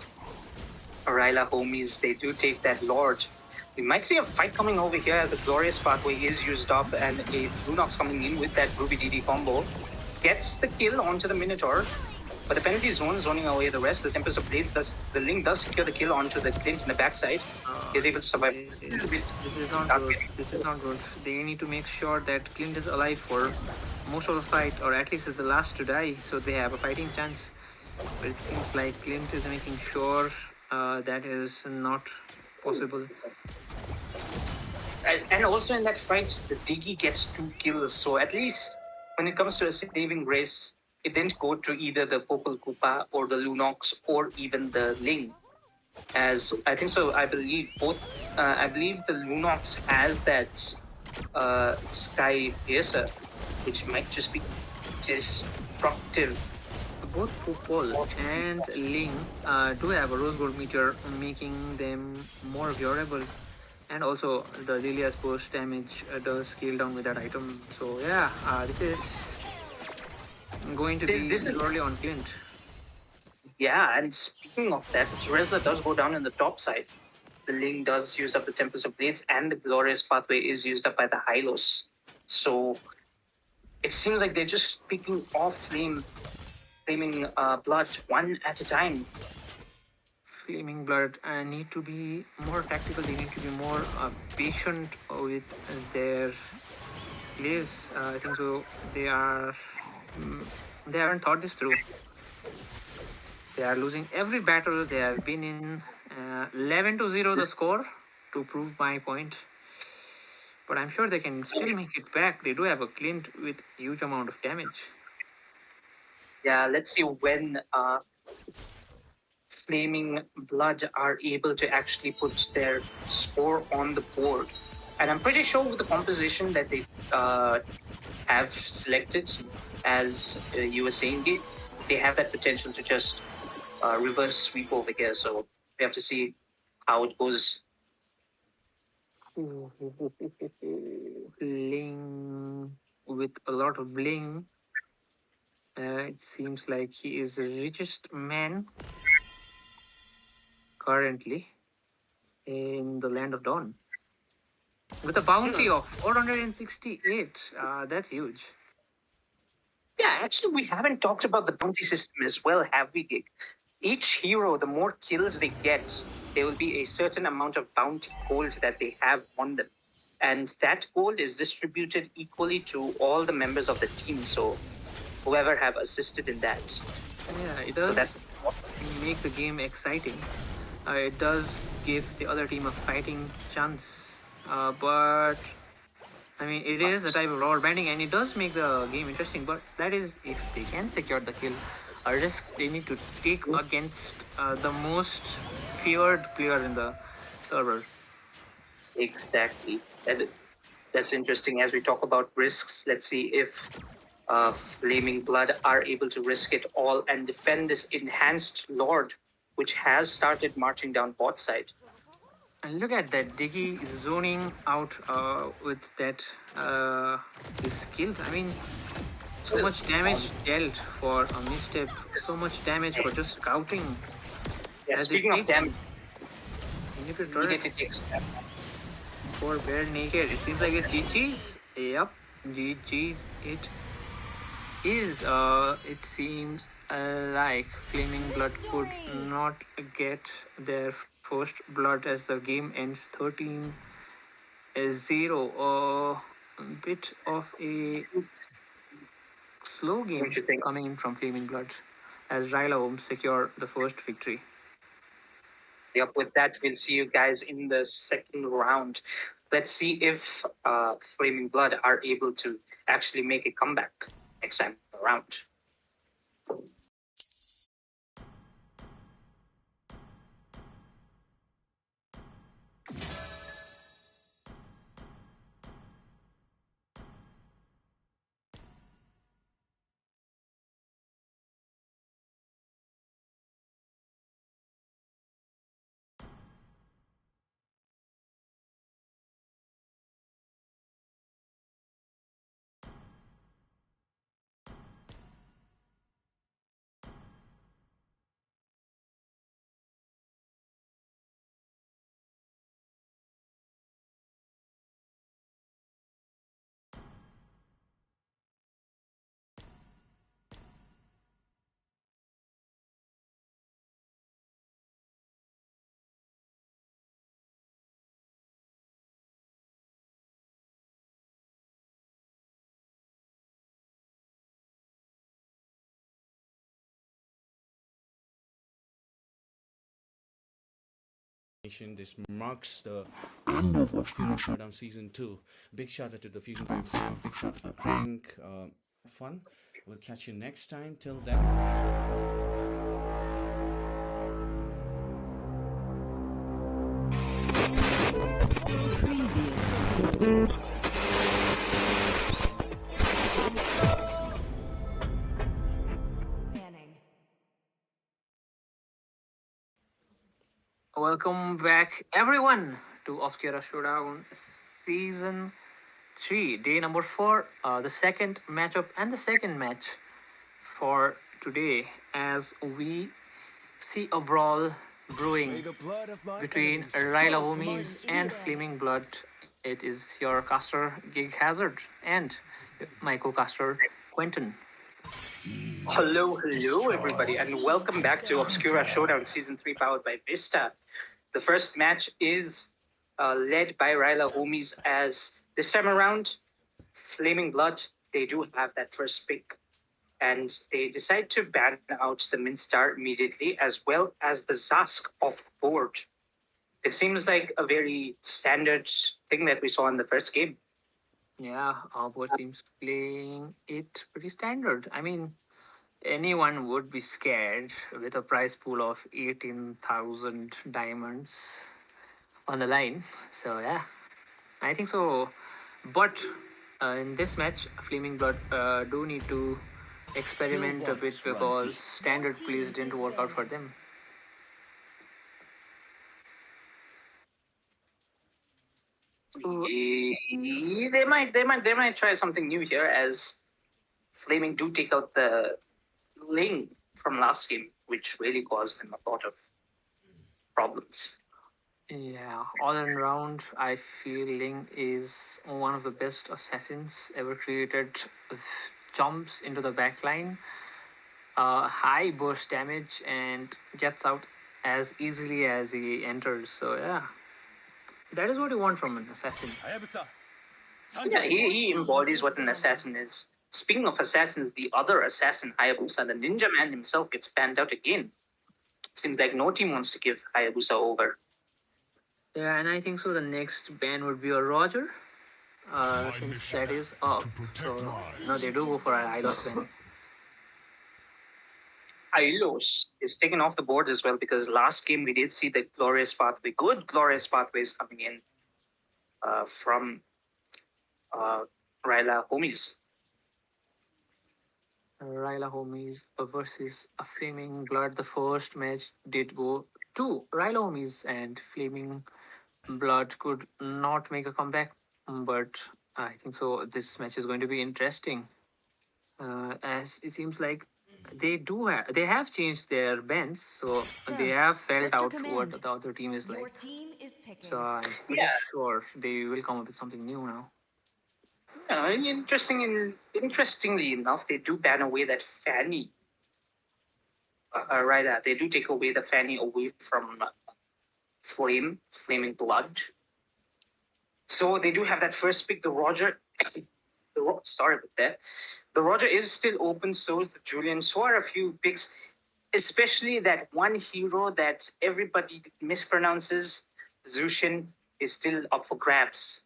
homies, they do take that Lord. We might see a fight coming over here as the Glorious Pathway is used up and a Lunox coming in with that Ruby DD combo. Gets the kill onto the Minotaur, but the penalty zoning away the rest. The Tempest of Blades the Link does secure the kill onto the Clint in the backside. He's able to survive. This is not good. This is not good. They need to make sure that Clint is alive for most of the fight, or at least is the last to die, so they have a fighting chance. But it seems like Clint is making sure that is not possible. And also in that fight, the Diggy gets 2 kills. So at least when it comes to a saving grace, it didn't go to either the Popol Koopa or the Lunox or even the Ling. As I think so, I believe both. I believe the Lunox has that Sky Piercer, which might just be destructive. Both Popol and Ling do have a Rose Gold Meteor, making them more durable. And also the Lilia's post damage does scale down with that item. So yeah, this is going to be early on Clint. Yeah, and speaking of that, Rezla does go down in the top side. The Ling does use up the Tempest of Blades, and the Glorious Pathway is used up by the Hylos. So it seems like they're just picking off Flaming Blood one at a time. Flaming Blood need to be more tactical. They need to be more patient with their plays. I think so. They haven't thought this through. They are losing every battle they have been in. 11-0 the score, to prove my point. But I'm sure they can still make it back. They do have a Clint with huge amount of damage. Yeah, let's see when Flaming Blood are able to actually put their score on the board. And I'm pretty sure with the composition that they have selected, as you were saying, they have that potential to just reverse sweep over here. So we have to see how it goes. Bling with a lot of bling. It seems like he is the richest man currently in the Land of Dawn. With a bounty of 468. That's huge. Yeah, actually, we haven't talked about the bounty system as well, have we, Gig? Each hero, the more kills they get, there will be a certain amount of bounty gold that they have on them. And that gold is distributed equally to all the members of the team. So whoever have assisted in that. Yeah, it does make the game exciting. It does give the other team a fighting chance. But I mean, it is a type of rubber banding, and it does make the game interesting. But that is if they can secure the kill. A risk they need to take against the most feared player in the server. Exactly. That's interesting. As we talk about risks, let's see if Flaming Blood are able to risk it all and defend this enhanced Lord, which has started marching down bot side. And look at that, Diggy zoning out with that his skills. I mean, so much damage dealt for a misstep, so much damage for just scouting. Yeah, speaking of damage, immediately takes for bare naked. It seems like it's GG's. Yep, GG's. It is. It seems like Flaming Blood could not get their first blood as the game ends 13-0. A bit of a slow game coming in from Flaming Blood as Ryla Holmes secure the first victory. Yep, with that, we'll see you guys in the second round. Let's see if Flaming Blood are able to actually make a comeback next time around. This marks the end of Obscura Showdown Season 2. Big shout out to the Fusion Prime fam, big shout out to Crank. Fun. We'll catch you next time. Till then. Welcome back, everyone, to Obscura Showdown Season 3, day number 4, the second matchup and the second match for today, as we see a brawl brewing between Ryla Homies and Flaming Blood. It is your caster Gig Hazard and my co-caster Quentin. Hello, everybody, and welcome back to Obscura Showdown Season 3, powered by Vista. The first match is led by Ryla Homies, as this time around, Flaming Blood, they do have that first pick, and they decide to ban out the Minstar immediately, as well as the Zask off the board. It seems like a very standard thing that we saw in the first game. Yeah, both teams playing it pretty standard. I mean, anyone would be scared with a prize pool of 18,000 diamonds on the line. So, yeah, I think so. But in this match, Flaming Blood do need to experiment a bit because standard plays didn't work out for them. They might try something new here, as Flaming do take out the Ling from last game, which really caused them a lot of problems. Yeah, all around, I feel Ling is one of the best assassins ever created. Jumps into the backline, high burst damage, and gets out as easily as he enters. So yeah, that is what you want from an assassin. Yeah, he embodies what an assassin is. Speaking of assassins, the other assassin, Hayabusa, the ninja man himself, gets banned out again. Seems like no team wants to give Hayabusa over. Yeah, and I think so. The next ban would be a Roger, since that is up. So no, they do go for an Ilos ban. Ilos is taken off the board as well, because last game we did see the glorious pathway, good glorious pathways coming in from Ryla Homies. Ryla Homies versus a Flaming Blood. The first match did go to Ryla Homies, and Flaming Blood could not make a comeback. But I think so. This match is going to be interesting, as it seems like they have changed their bends, so they have felt out what the other team is like. So I'm pretty sure they will come up with something new now. Interestingly enough, they do ban away that Fanny. They do take away the Fanny away from Flaming Blood. So they do have that first pick, the Roger. Sorry about that. The Roger is still open, so is the Julian. So are a few picks, especially that one hero that everybody mispronounces, Zushin, is still up for grabs.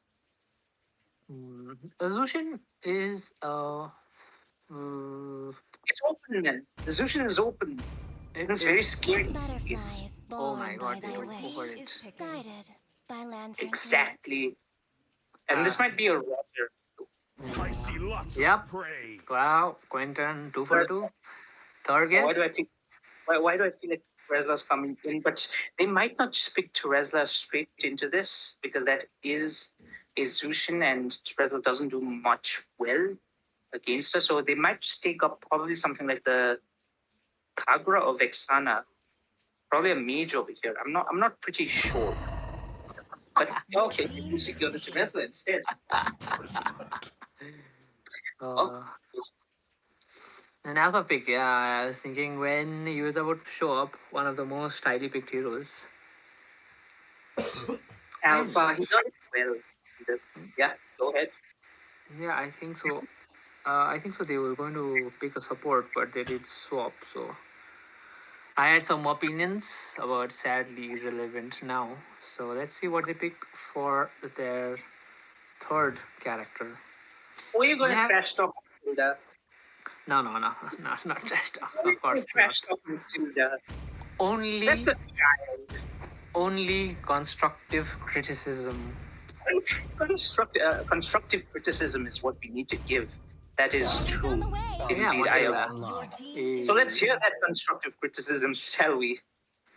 Illusion is it's open, man. The Zushin is open. It's very scary. Butterflies oh my born god, by they thy went wish, over it. guided by lanterns. Exactly. And this might be a Roger. I see lots Yep. of prey. Wow, Quentin, 2 for 2. Third guess. Why do I feel like Teresla's coming in? But they might not just pick Teresla straight into this, because that is a Zushin, and Teresla doesn't do much well against her. So they might just take up probably something like the Kagura or Vexana. Probably a mage over here. I'm not pretty sure. But okay, you secure the Teresla instead. An alpha pick, yeah. I was thinking when user would show up, one of the most highly picked heroes. Alpha, he done it well. Yeah, go ahead. Yeah, I think so. I think so. They were going to pick a support, but they did swap. So I had some opinions about sadly irrelevant now. So let's see what they pick for their third character. Who are you We going to have trash talk Matilda? no, not trash talk. Who are you Of going course to trash not. talk Matilda? Only That's a child. only constructive criticism. Constructive criticism is what we need to give. That is Is true. on the way. Yeah, Indeed, I Matilda. agree. Your team Eh, So let's hear that constructive criticism, shall we?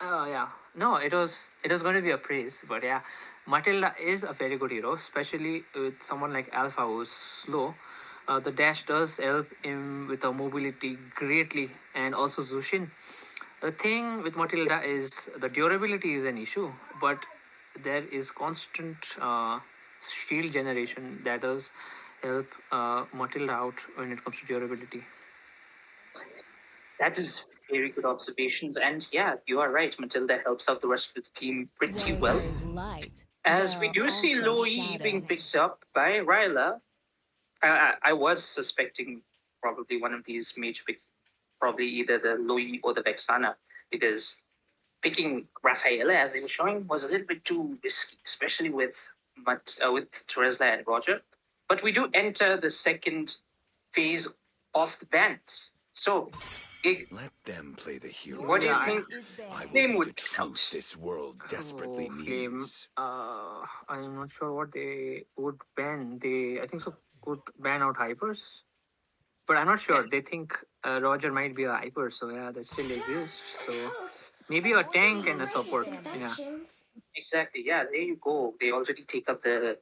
yeah. No, it was going to be a praise, but yeah, Matilda is a very good hero, especially with someone like Alpha who's slow. The dash does help him with the mobility greatly, and also Zushin. The thing with Matilda is the durability is an issue, but there is constant shield generation that does help Matilda out when it comes to durability. That is very good observations. And yeah, you are right. Matilda helps out the rest of the team pretty Where well. there is light, As there we are do see also Louis being shadows. picked up by Ryla. I was suspecting probably one of these major picks, probably either the Louis or the Vexana, because picking Rafaela as they were showing was a little bit too risky, especially with Teresla and Roger. But we do enter the second phase of the bans. So, Let them play the hero. what do you Yeah, think is I banned. will Flame be would the pick out? truth this world desperately Flame. needs. I'm not sure what they would ban. They, I think so, could ban out hypers, but I'm not sure. They think Roger might be a hyper, so yeah, that still exists. So maybe a tank and a support. Yeah. Exactly. Yeah, there you go. They already take up the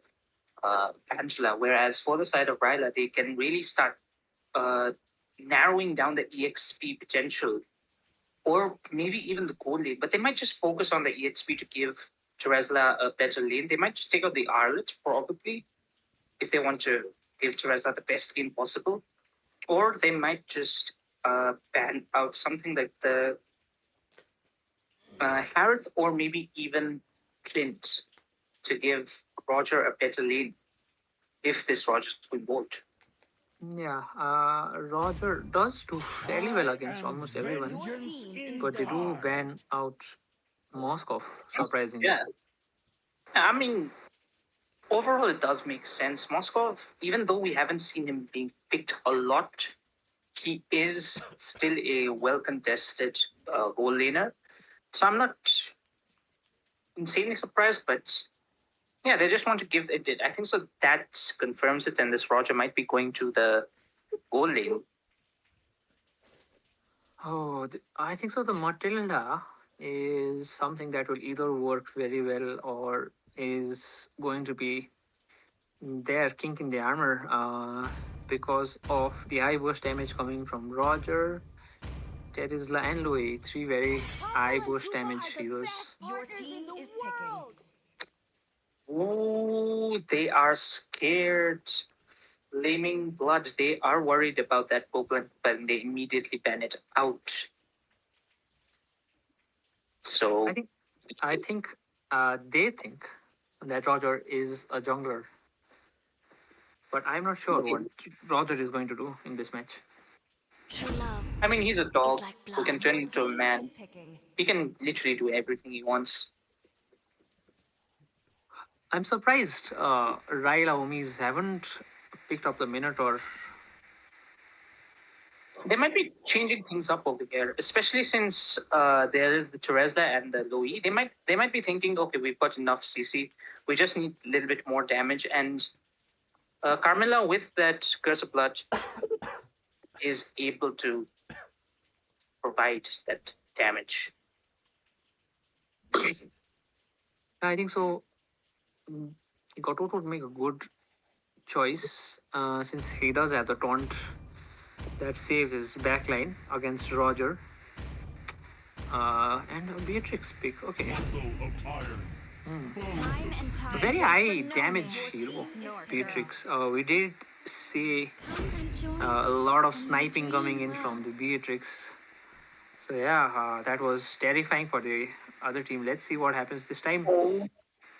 Angela, whereas for the side of Ryla, they can really start uh, narrowing down the EXP potential, or maybe even the gold lane. But they might just focus on the EXP to give Teresla a better lane. They might just take out the Arlet, probably, if they want to give Teresla the best game possible. Or they might just ban out something like the Harith, or maybe even Clint, to give Roger a better lane if this Roger's going gold. Yeah, Roger does do fairly well against almost everyone, Your team is but they do banned. ban out Moskov, surprisingly. Yeah. I mean, overall, it does make sense. Moskov, even though we haven't seen him being picked a lot, he is still a well contested goal laner. So I'm not insanely surprised, but yeah, they just want to give it. I think so that confirms it, and this Roger might be going to the goal lane. Oh, I think so. The Matilda is something that will either work very well or is going to be their kink in the armor because of the high burst damage coming from Roger, Terisla, and Louis. Three very high burst damage heroes. Your team is picking. Ooh, they are scared. Flaming Blood, they are worried about that Pokemon, but they immediately ban it out. So I think they think that Roger is a jungler, but I'm not sure what Roger is going to do in this match. True love. I mean, he's a dog like who can blood. turn into a Team man. is picking. He can literally do everything he wants. I'm surprised Ryla Omis haven't picked up the Minotaur. They might be changing things up over here, especially since there is the Teresla and the Louis. They might be thinking, okay, we've got enough CC. We just need a little bit more damage. And Carmilla, with that Curse of Blood, is able to provide that damage. I think so. Gatot would make a good choice since he does have the taunt that saves his backline against Roger. And Beatrix pick. Okay. Very high damage hero, Beatrix. We did see a lot of sniping coming in from the Beatrix. So yeah, that was terrifying for the other team. Let's see what happens this time. Oh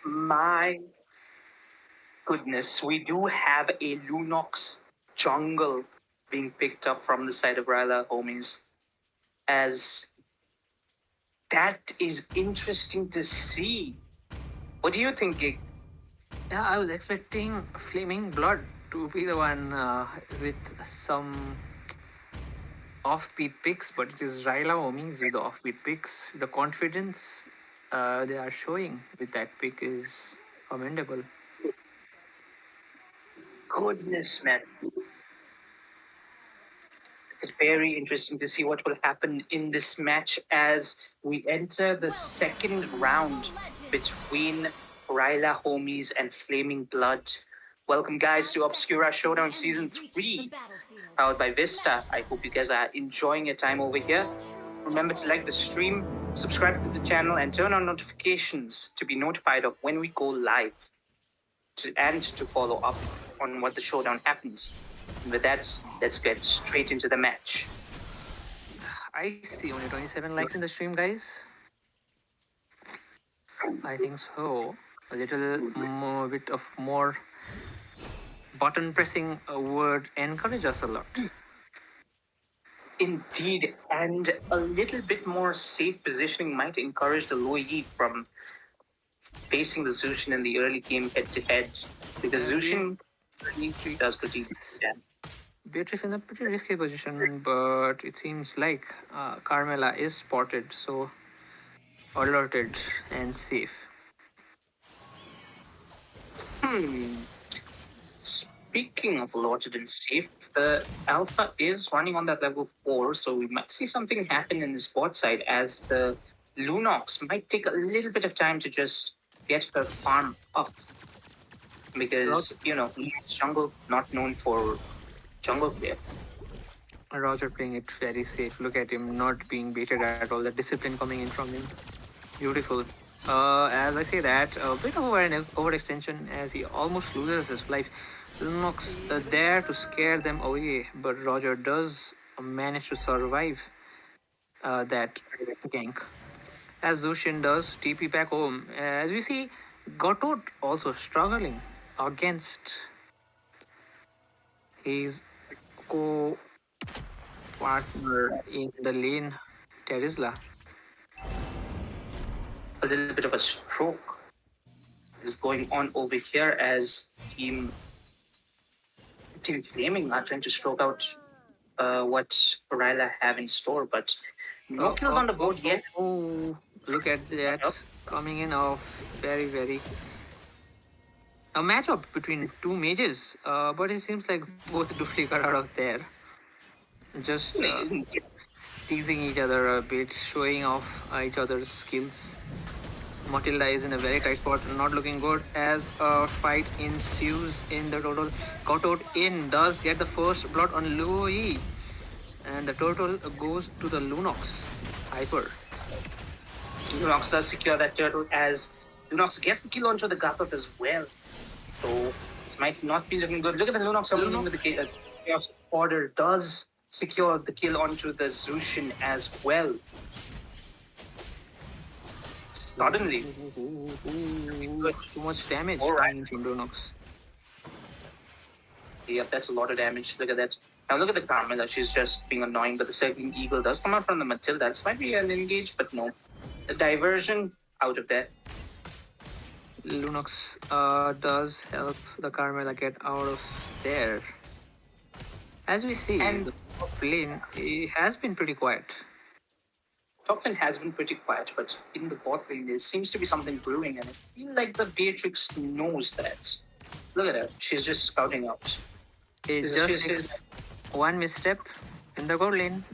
my goodness, we do have a Lunox jungle being picked up from the side of Ryla homies. As That is interesting to see. What do you think, Gig? Yeah, I was expecting Flaming Blood to be the one with some offbeat picks, but it is Ryla Homies with the offbeat picks. The confidence they are showing with that pick is commendable. Goodness, man. It's very interesting to see what will happen in this match as we enter the second round between Ryla Homies and Flaming Blood. Welcome, guys, to Obscura Showdown Season 3, powered by Vista. I hope you guys are enjoying your time over here. Remember to like the stream, subscribe to the channel, and turn on notifications to be notified of when we go live and to follow up on what the showdown happens. And with that, let's get straight into the match. I see only 27 likes in the stream, guys. I think so. A little more, bit of more button pressing would encourage us a lot. Indeed, and a little bit more safe positioning might encourage the low Yi from facing the Zushin in the early game head to head, because Zushin does pretty damage. Beatrix in a pretty risky position, but it seems like Carmela is spotted, so alerted and safe. Speaking of alerted and safe, the Alpha is running on that level 4, so we might see something happen in the spot side as the Lunox might take a little bit of time to just get her farm up. Because, jungle, not known for jungle player. Roger playing it very safe. Look at him not being baited at all. The discipline coming in from him. Beautiful. As I say that, a bit of an overextension as he almost loses his life. Lunox there to scare them away, but Roger does manage to survive that gank. As Zushin does TP back home. As we see, Gotot also struggling against his co-partner in the lane, Terizla. A little bit of a stroke is going on over here as Team Flaming are trying to stroke out what Ryla have in store, but no kills on the board yet. Oh, look at that coming in off very, very. A matchup between two mages, but it seems like both duplicate out of there. Just teasing each other a bit, showing off each other's skills. Matilda is in a very tight spot, not looking good as a fight ensues in the total. Gotot in does get the first blood on Louis, and the turtle goes to the Lunox. Hyper. Lunox does secure that turtle as Lunox gets the kill onto the Gotot as well. So this might not be looking good. Look at the Lunox coming in with the kill. Chaos Order does secure the kill onto the Zushin as well. Suddenly. Too much damage coming from Lunox. Yep, that's a lot of damage. Look at that. Now look at the Carmela. She's just being annoying, but the second Eagle does come out from the Matilda. This might be an engage, but no. The diversion out of there. Lunox does help the Carmela get out of there. As we see, And the top lane has been pretty quiet. Top lane has been pretty quiet, but in the bot lane there seems to be something brewing, and I feel like the Beatrix knows that. Look at her. She's just scouting out. It just takes one misstep in the gold lane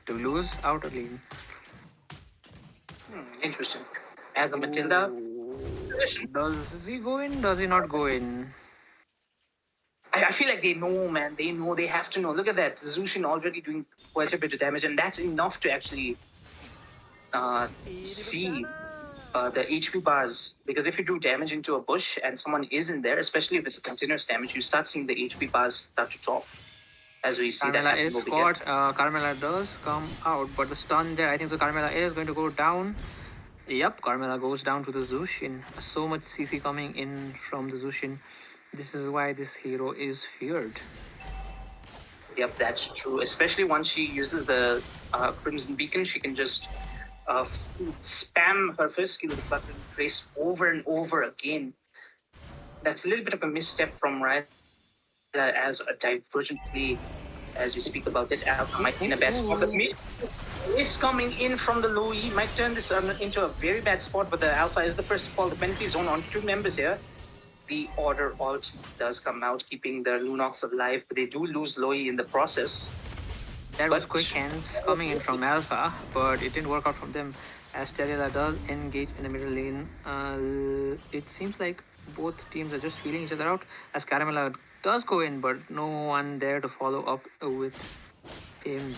to lose outer lane. Interesting. As the Matilda. Does he go in? Does he not go in? I feel like they know, man. They know. They have to know. Look at that. Zushin already doing quite a bit of damage, and that's enough to actually see the HP bars. Because if you do damage into a bush and someone is in there, especially if it's a continuous damage, you start seeing the HP bars start to drop. As we see Carmela that is over caught. here. Carmela does come out, but the stun there, I think so Carmela is going to go down. Yep, Carmela goes down to the Zushin. So much CC coming in from the Zushin. This is why this hero is feared. Yep, that's true. Especially once she uses the Crimson Beacon, she can just spam her first skill with button press over and over again. That's a little bit of a misstep from Ryla as a divergent play. As we speak about it, Alpha might be in a bad spot. But miss coming in from the low E might turn this into a very bad spot. But the Alpha is the first to fall. The penalty zone on 2 members here. The Order ult does come out, keeping the Lunox alive, but they do lose Loi in the process. That was quick hands coming in from Alpha, but it didn't work out from them as Terrila does engage in the middle lane. It seems like both teams are just feeling each other out as Caramella does go in, but no one there to follow up with him.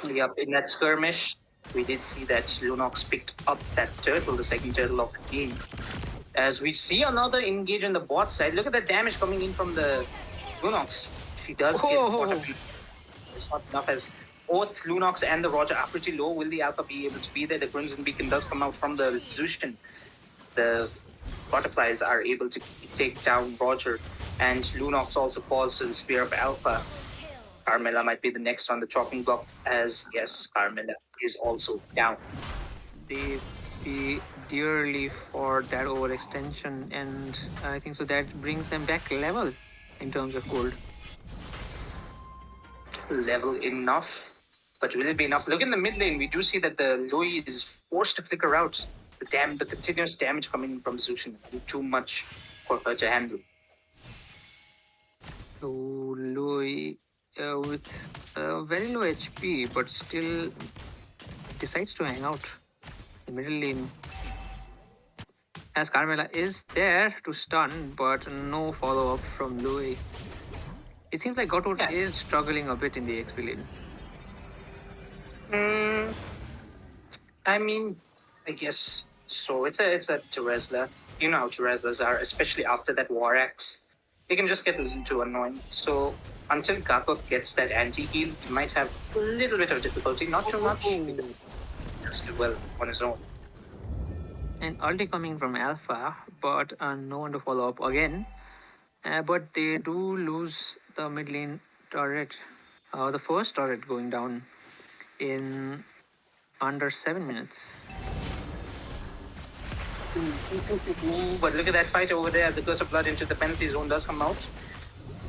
Yep, in that skirmish, we did see that Lunox picked up that turtle, the second turtle of the game. As we see another engage on the bot side, look at the damage coming in from the Lunox. She does get caught up. It's not enough as both Lunox and the Roger are pretty low. Will the Alpha be able to be there? The Crimson Beacon does come out from the Zushin. The Butterflies are able to take down Roger, and Lunox also falls to the Spear of Alpha. Carmella might be the next on the chopping block, as yes, Carmella is also down. They pay dearly for that overextension, and I think so that brings them back level in terms of gold. Level enough, but will it be enough? Look in the mid lane, we do see that the Loi is forced to flicker out. The continuous damage coming from Zushin is too much for her to handle. So Louis with very low HP, but still decides to hang out in the middle lane. As Carmella is there to stun, but no follow-up from Louis. It seems like Gotot is struggling a bit in the XP lane. I mean, I guess so. It's a Teresla. You know how Tereslas are, especially after that War Axe. They can just get too annoying. So until Gatot gets that anti-heal, he might have a little bit of difficulty. Not too much. Just do well on his own. And ulti coming from Alpha, but no one to follow up again. But they do lose the mid lane turret. The first turret going down in under 7 minutes. But look at that fight over there. The Curse of Blood into the penalty zone does come out.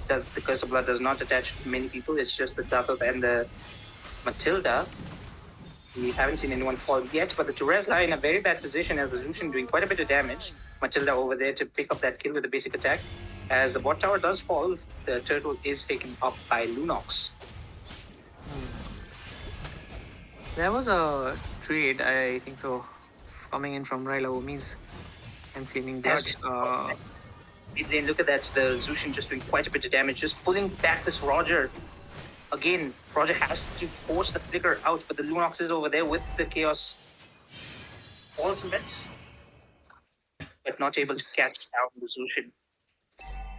The Curse of Blood does not attach to many people. It's just the Dathop and the Matilda. We haven't seen anyone fall yet, but the Teresla are in a very bad position as the Zushin doing quite a bit of damage. Matilda over there to pick up that kill with a basic attack. As the bot tower does fall, the turtle is taken up by Lunox. There was a trade, I think so, coming in from Ryla Omi's. I'm feeling that. Then look at that, the Zushin just doing quite a bit of damage, just pulling back this Roger. Again, Roger has to force the flicker out, but the Lunox is over there with the Chaos ultimates, but not able to catch down the Zushin.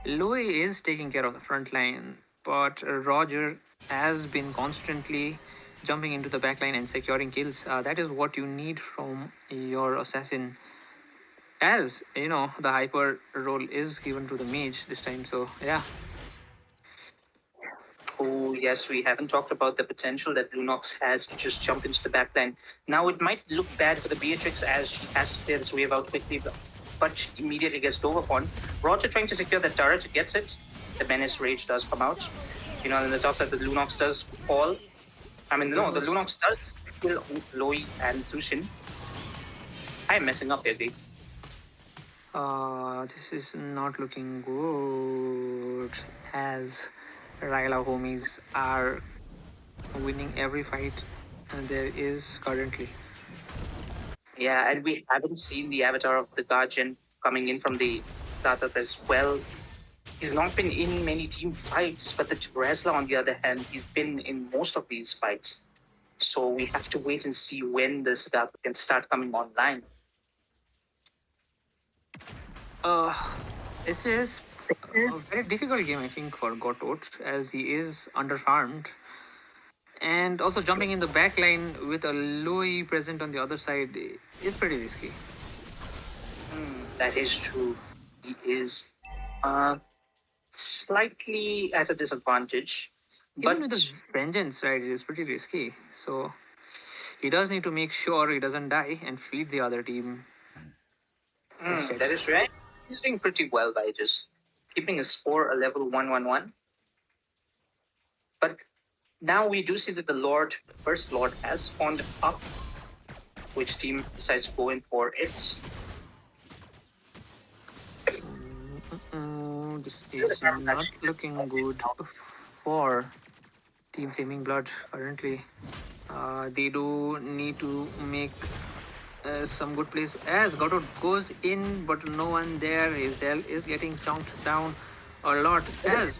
Louis is taking care of the front line, but Roger has been constantly jumping into the back line and securing kills. That is what you need from your assassin. As you know, the hyper role is given to the mage this time, so yeah. Oh yes, we haven't talked about the potential that Lunox has to just jump into the backline. Now it might look bad for the Beatrix as she has to clear this wave out quickly, but she immediately gets dove upon. Roger trying to secure the turret, gets it. The Menace Rage does come out. You know, in the top side, the Lunox does fall. I mean, no, the Lunox does kill Loi and Zushin. I'm messing up here, Dave. This is not looking good as Ryla homies are winning every fight there is currently. Yeah, and we haven't seen the avatar of the Guardian coming in from the startup as well. He's not been in many team fights, but the Teresla, on the other hand, he's been in most of these fights. So we have to wait and see when the Siddhartha can start coming online. It is a very difficult game, I think, for Gotot, as he is underfarmed. And also jumping in the back line with a Louis present on the other side is pretty risky. That is true. He is slightly at a disadvantage. Even with the vengeance, right, it is pretty risky. So he does need to make sure he doesn't die and feed the other team. That is right. He's doing pretty well by just keeping his score a level 1-1-1. But now we do see that the first Lord, has spawned up. Which team decides to go in for it? This is not looking good for Team Flaming Blood currently. They do need to make some good plays as Godot goes in, but no one there. His Dell is getting chunked down a lot as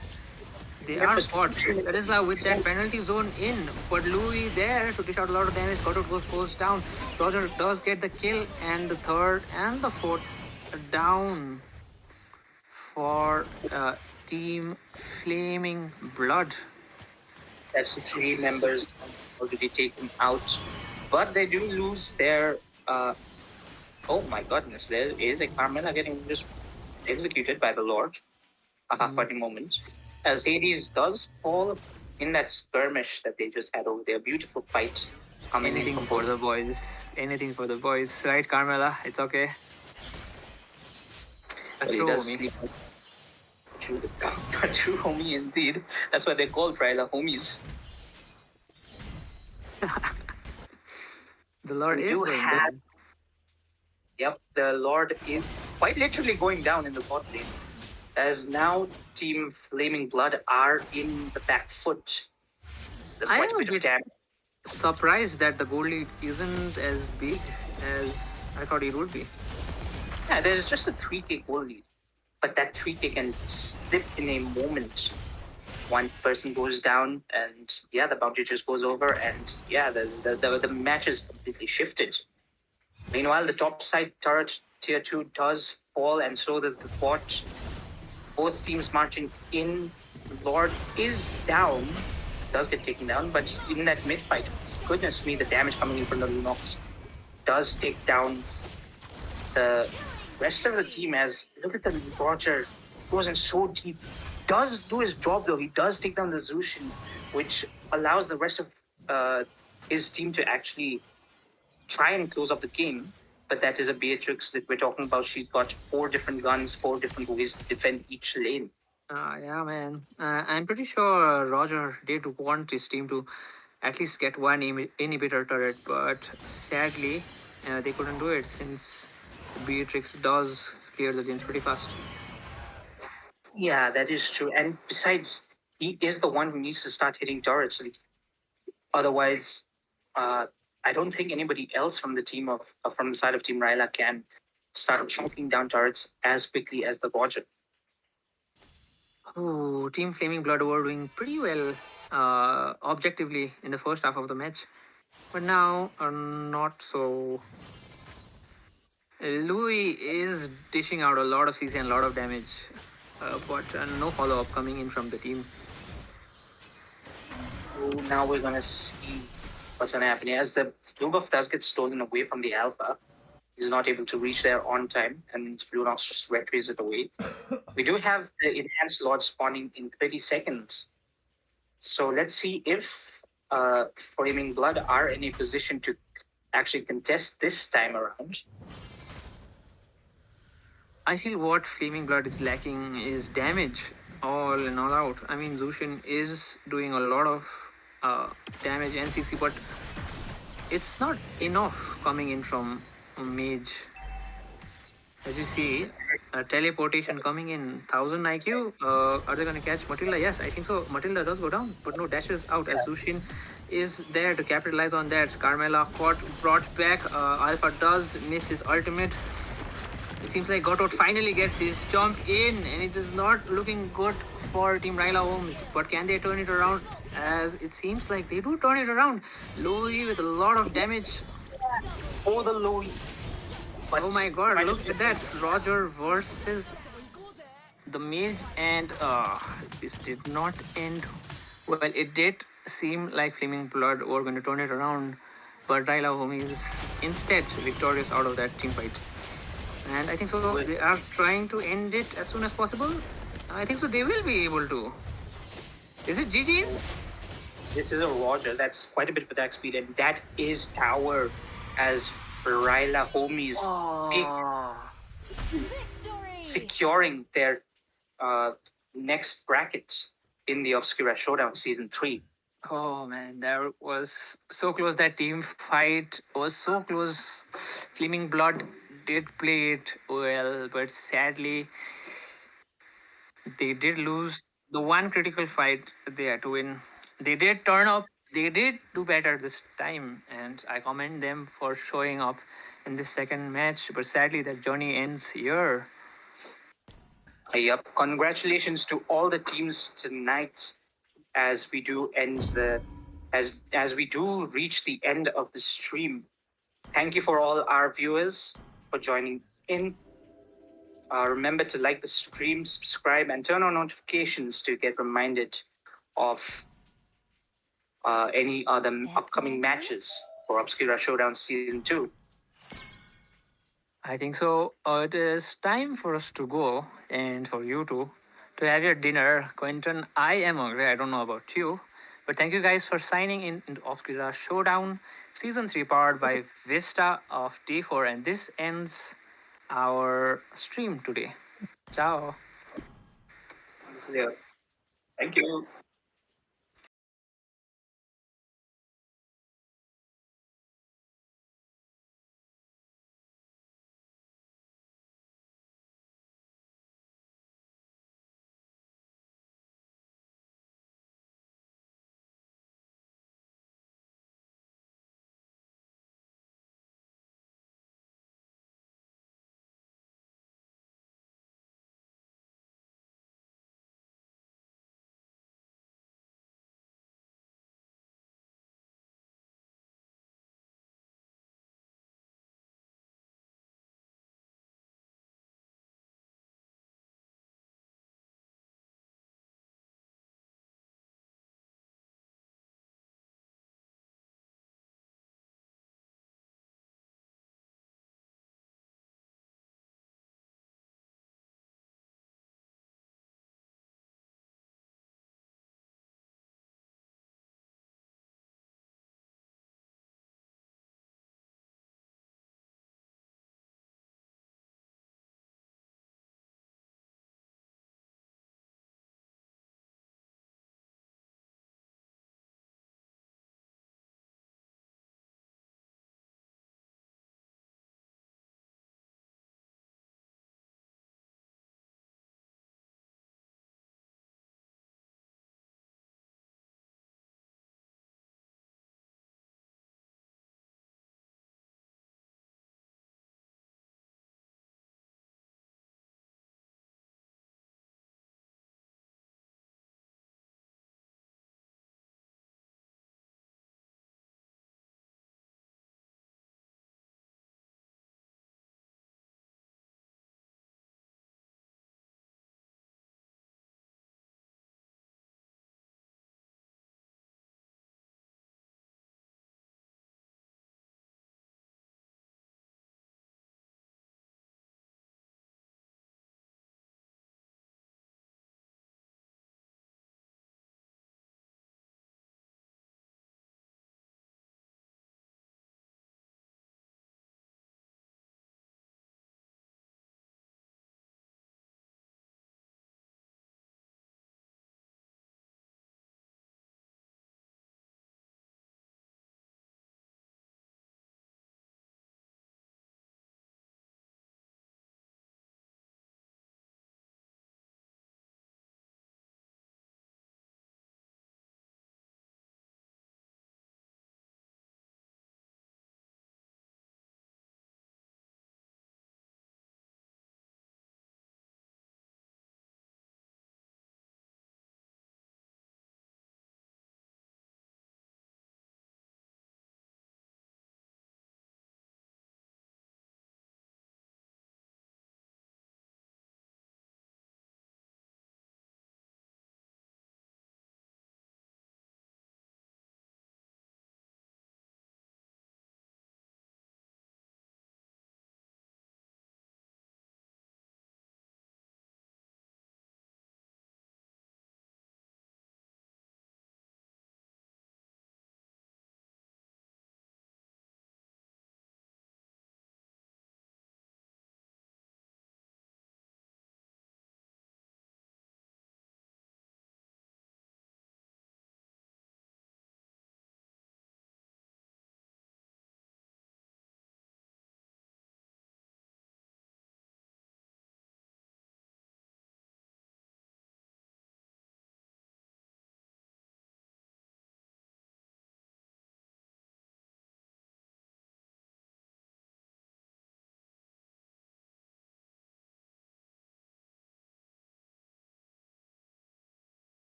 they are caught. That is now with that penalty zone in, but Louis there to dish out a lot of damage. Godot goes down. Roger does get the kill, and the third and the fourth down for Team Flaming Blood. That's 3 members already taken out. But they do lose their... oh my goodness, there is a Carmela getting just executed by the Lord. Funny moment. As Hades does fall in that skirmish that they just had over there. Beautiful fight. Anything for the boys. Anything for the boys. Right, Carmela? It's okay. But he does sleep. A true homie indeed. That's why they're called Ryla homies. The Lord is going down. Yep, the Lord is quite literally going down in the bot lane. As now Team Flaming Blood are in the back foot. There's quite a bit of damage. Surprised that the gold lead isn't as big as I thought it would be. Yeah, there's just a 3k gold lead. But that 3k can slip in a moment. One person goes down and yeah, the bounty just goes over and yeah, the match is completely shifted. Meanwhile, the top side turret tier 2 does fall and so does the bot. Both teams marching in. Lord is down. Does get taken down, but in that mid fight, goodness me, the damage coming in from the Lunox does take down the rest of the team. As look at the Roger goes in so deep, does do his job though. He does take down the Zushin, which allows the rest of his team to actually try and close up the game. But that is a Beatrix that we're talking about. She's got 4 different guns, 4 different ways to defend each lane. Yeah, man. I'm pretty sure Roger did want his team to at least get one inhibitor turret, but sadly, they couldn't do it since Beatrix does clear the lanes pretty fast. Yeah, that is true. And besides, he is the one who needs to start hitting turrets. Otherwise, I don't think anybody else from the team from the side of Team Ryla can start chunking down turrets as quickly as the Roger. Oh, Team Flaming Blood were doing pretty well objectively in the first half of the match, but now not so. Louis is dishing out a lot of CC and a lot of damage, but no follow-up coming in from the team. So now we're going to see what's going to happen. As the blue buff does get stolen away from the Alpha, he's not able to reach there on time, and Lunox just retrieves it away. We do have the Enhanced Lord spawning in 30 seconds. So let's see if Flaming Blood are in a position to actually contest this time around. I feel what Flaming Blood is lacking is damage, all in all out. I mean, Zushin is doing a lot of damage and CC, but it's not enough coming in from Mage. As you see, teleportation coming in, 1000 IQ. Are they going to catch Matilda? Yes, I think so. Matilda does go down, but no dashes out as Zushin is there to capitalize on that. Carmela brought back. Alpha does miss his ultimate. It seems like Godot finally gets his jump in, and it is not looking good for Team Ryla Homes. But can they turn it around? As it seems like they do turn it around. Louis with a lot of damage. Oh, the Louis. But oh my god, look at that. Roger versus the Mage, and this did not end well. It did seem like Flaming Blood were going to turn it around, but Ryla Homies is instead victorious out of that team fight. And I think so they are trying to end it as soon as possible. I think so they will be able to. Is it GG's? This is a Roger. That's quite a bit of attack speed, and that is Tower as Ryla homies securing their next bracket in the Obscura Showdown Season 3. Oh man, that was so close. That team fight was so close. Flaming Blood did play it well, but sadly, they did lose the one critical fight they had to win. They did turn up. They did do better this time, and I commend them for showing up in this second match. But sadly, that journey ends here. Yep. Congratulations to all the teams tonight as we do end the as we do reach the end of the stream. Thank you for all our viewers for joining in. Remember to like the stream, subscribe, and turn on notifications to get reminded of any other upcoming matches for Obscura Showdown Season 2. I think so. It is time for us to go, and for you to have your dinner. Quentin, I am hungry. I don't know about you, but thank you guys for signing in into Obscura Showdown Season 3 powered by Vista of D4, and this ends our stream today. Ciao. Thank you.